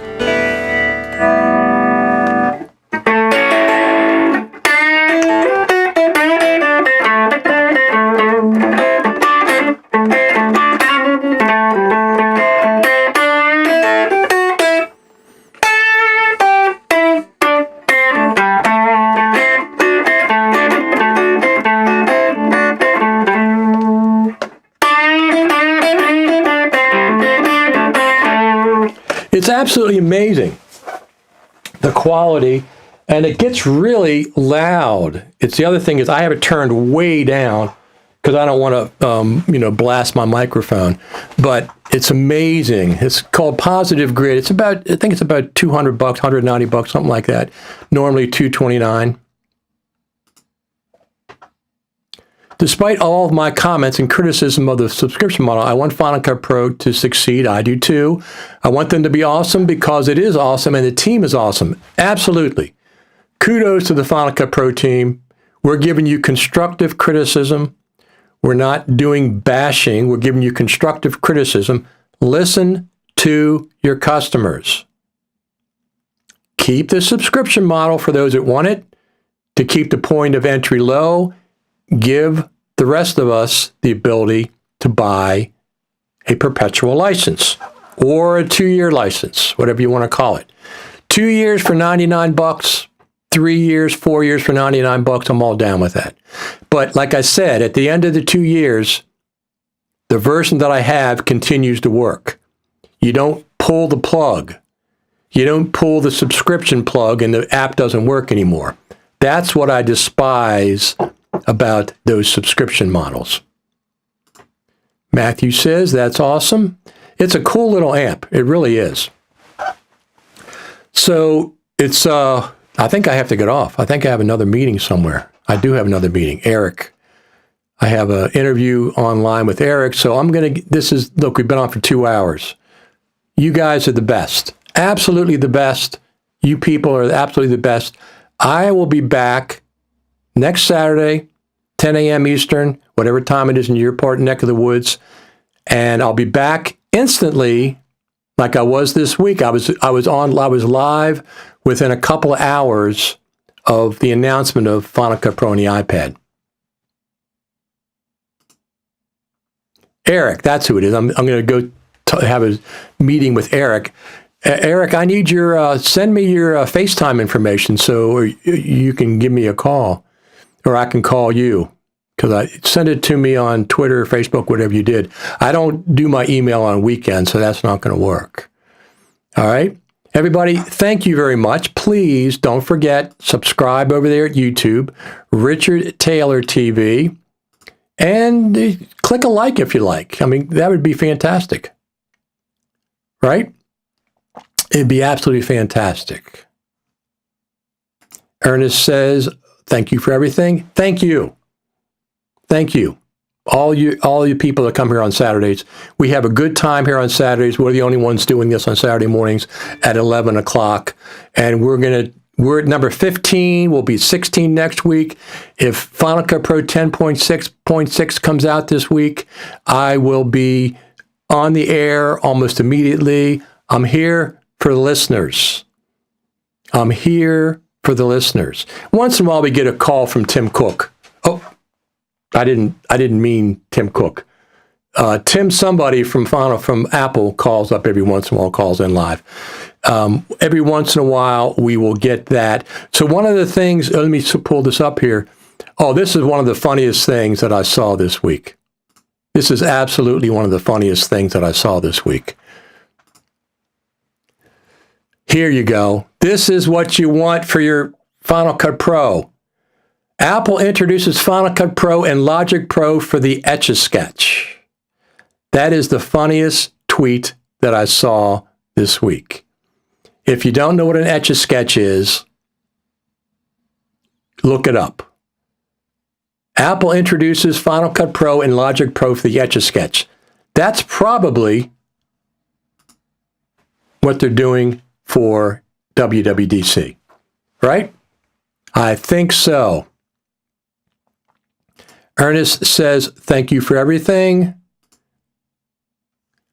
It's absolutely amazing, the quality, and it gets really loud. It's the other thing is I have it turned way down because I don't want to, blast my microphone. But it's amazing. It's called Positive Grid. It's about, I think it's about $200, $190, something like that. Normally $229. Despite all of my comments and criticism of the subscription model, I want Final Cut Pro to succeed. I do too. I want them to be awesome because it is awesome and the team is awesome. Absolutely. Kudos to the Final Cut Pro team. We're giving you constructive criticism. We're not doing bashing. We're giving you constructive criticism. Listen to your customers. Keep the subscription model for those that want it, to keep the point of entry low. Give the rest of us the ability to buy a perpetual license or a 2-year license, whatever you want to call it. 2 years for $99, 3 years, 4 years for $99, I'm all down with that. But like I said, at the end of the 2 years, the version that I have continues to work. You don't pull the plug. You don't pull the subscription plug and the app doesn't work anymore. That's what I despise about those subscription models. Matthew says, that's awesome. It's a cool little amp. It really is. So it's, I think I have to get off. I think I have another meeting somewhere. I do have another meeting. Eric. I have an interview online with Eric. So I'm going to, look, we've been on for 2 hours. You guys are the best. Absolutely the best. You people are absolutely the best. I will be back next Saturday, 10 a.m. Eastern, whatever time it is in your neck of the woods, and I'll be back instantly, like I was this week. I was live within a couple of hours of the announcement of Final Cut Pro on the iPad. Eric, that's who it is. I'm going to go have a meeting with Eric. Eric, I need your, send me your FaceTime information so you can give me a call, or I can call you, because I send it to me on Twitter, Facebook, whatever you did. I don't do my email on weekends, so that's not going to work. All right. Everybody, thank you very much. Please don't forget, subscribe over there at YouTube, Richard Taylor TV, and click a like if you like. I mean, that would be fantastic. Right? It'd be absolutely fantastic. Ernest says, thank you for everything. Thank you. Thank you. All you people that come here on Saturdays. We have a good time here on Saturdays. We're the only ones doing this on Saturday mornings at 11 o'clock. And we're at number 15. We'll be 16 next week. If Final Cut Pro 10.6.6 comes out this week, I will be on the air almost immediately. I'm here for the listeners. I'm here for the listeners. Once in a while, we get a call from Tim Cook. Oh, I didn't mean Tim Cook. Tim, somebody from Apple calls up every once in a while, calls in live. Every once in a while, we will get that. So one of the things, let me pull this up here. Oh, this is one of the funniest things that I saw this week. This is absolutely one of the funniest things that I saw this week. Here you go. This is what you want for your Final Cut Pro. Apple introduces Final Cut Pro and Logic Pro for the Etch-a-Sketch. That is the funniest tweet that I saw this week. If you don't know what an Etch-a-Sketch is, look it up. Apple introduces Final Cut Pro and Logic Pro for the Etch-a-Sketch. That's probably what they're doing for WWDC, right? I think so. Ernest says, thank you for everything.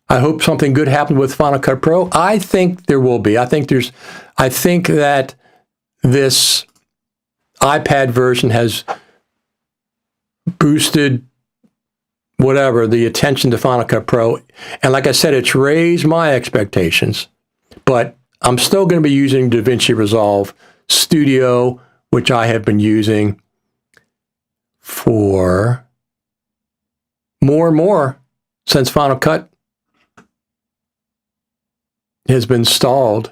I hope something good happened with Final Cut Pro. I think there will be. I think that this iPad version has boosted the attention to Final Cut Pro. And like I said, it's raised my expectations, but I'm still going to be using DaVinci Resolve Studio, which I have been using for more and more since Final Cut has been stalled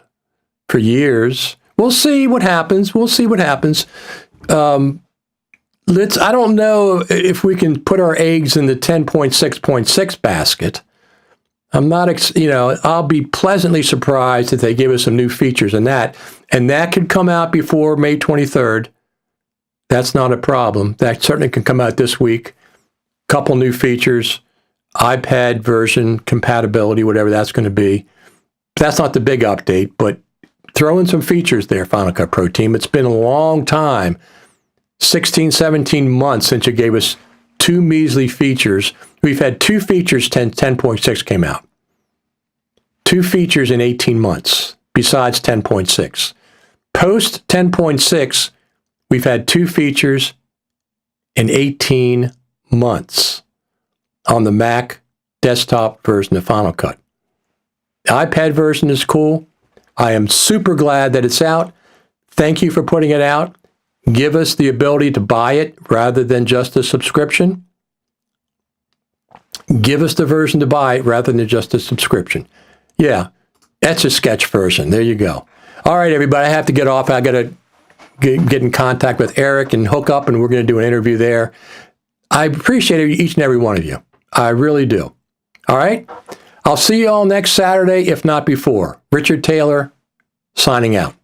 for years. We'll see what happens. I don't know if we can put our eggs in the 10.6.6 basket. I'm not, I'll be pleasantly surprised if they give us some new features in that. And that could come out before May 23rd. That's not a problem. That certainly can come out this week. Couple new features, iPad version compatibility, whatever that's going to be. That's not the big update, but throw in some features there, Final Cut Pro team. It's been a long time, 16, 17 months since you gave us two measly features. We've had two features 10.6 came out. Two features in 18 months, besides 10.6. Post 10.6, we've had two features in 18 months on the Mac desktop version of Final Cut. The iPad version is cool. I am super glad that it's out. Thank you for putting it out. Give us the ability to buy it rather than just a subscription. Give us the version to buy rather than just a subscription. Yeah, Etch-a-Sketch version. There you go. All right, everybody, I have to get off. I got to get in contact with Eric and hook up, and we're going to do an interview there. I appreciate each and every one of you. I really do. All right? I'll see you all next Saturday, if not before. Richard Taylor, signing out.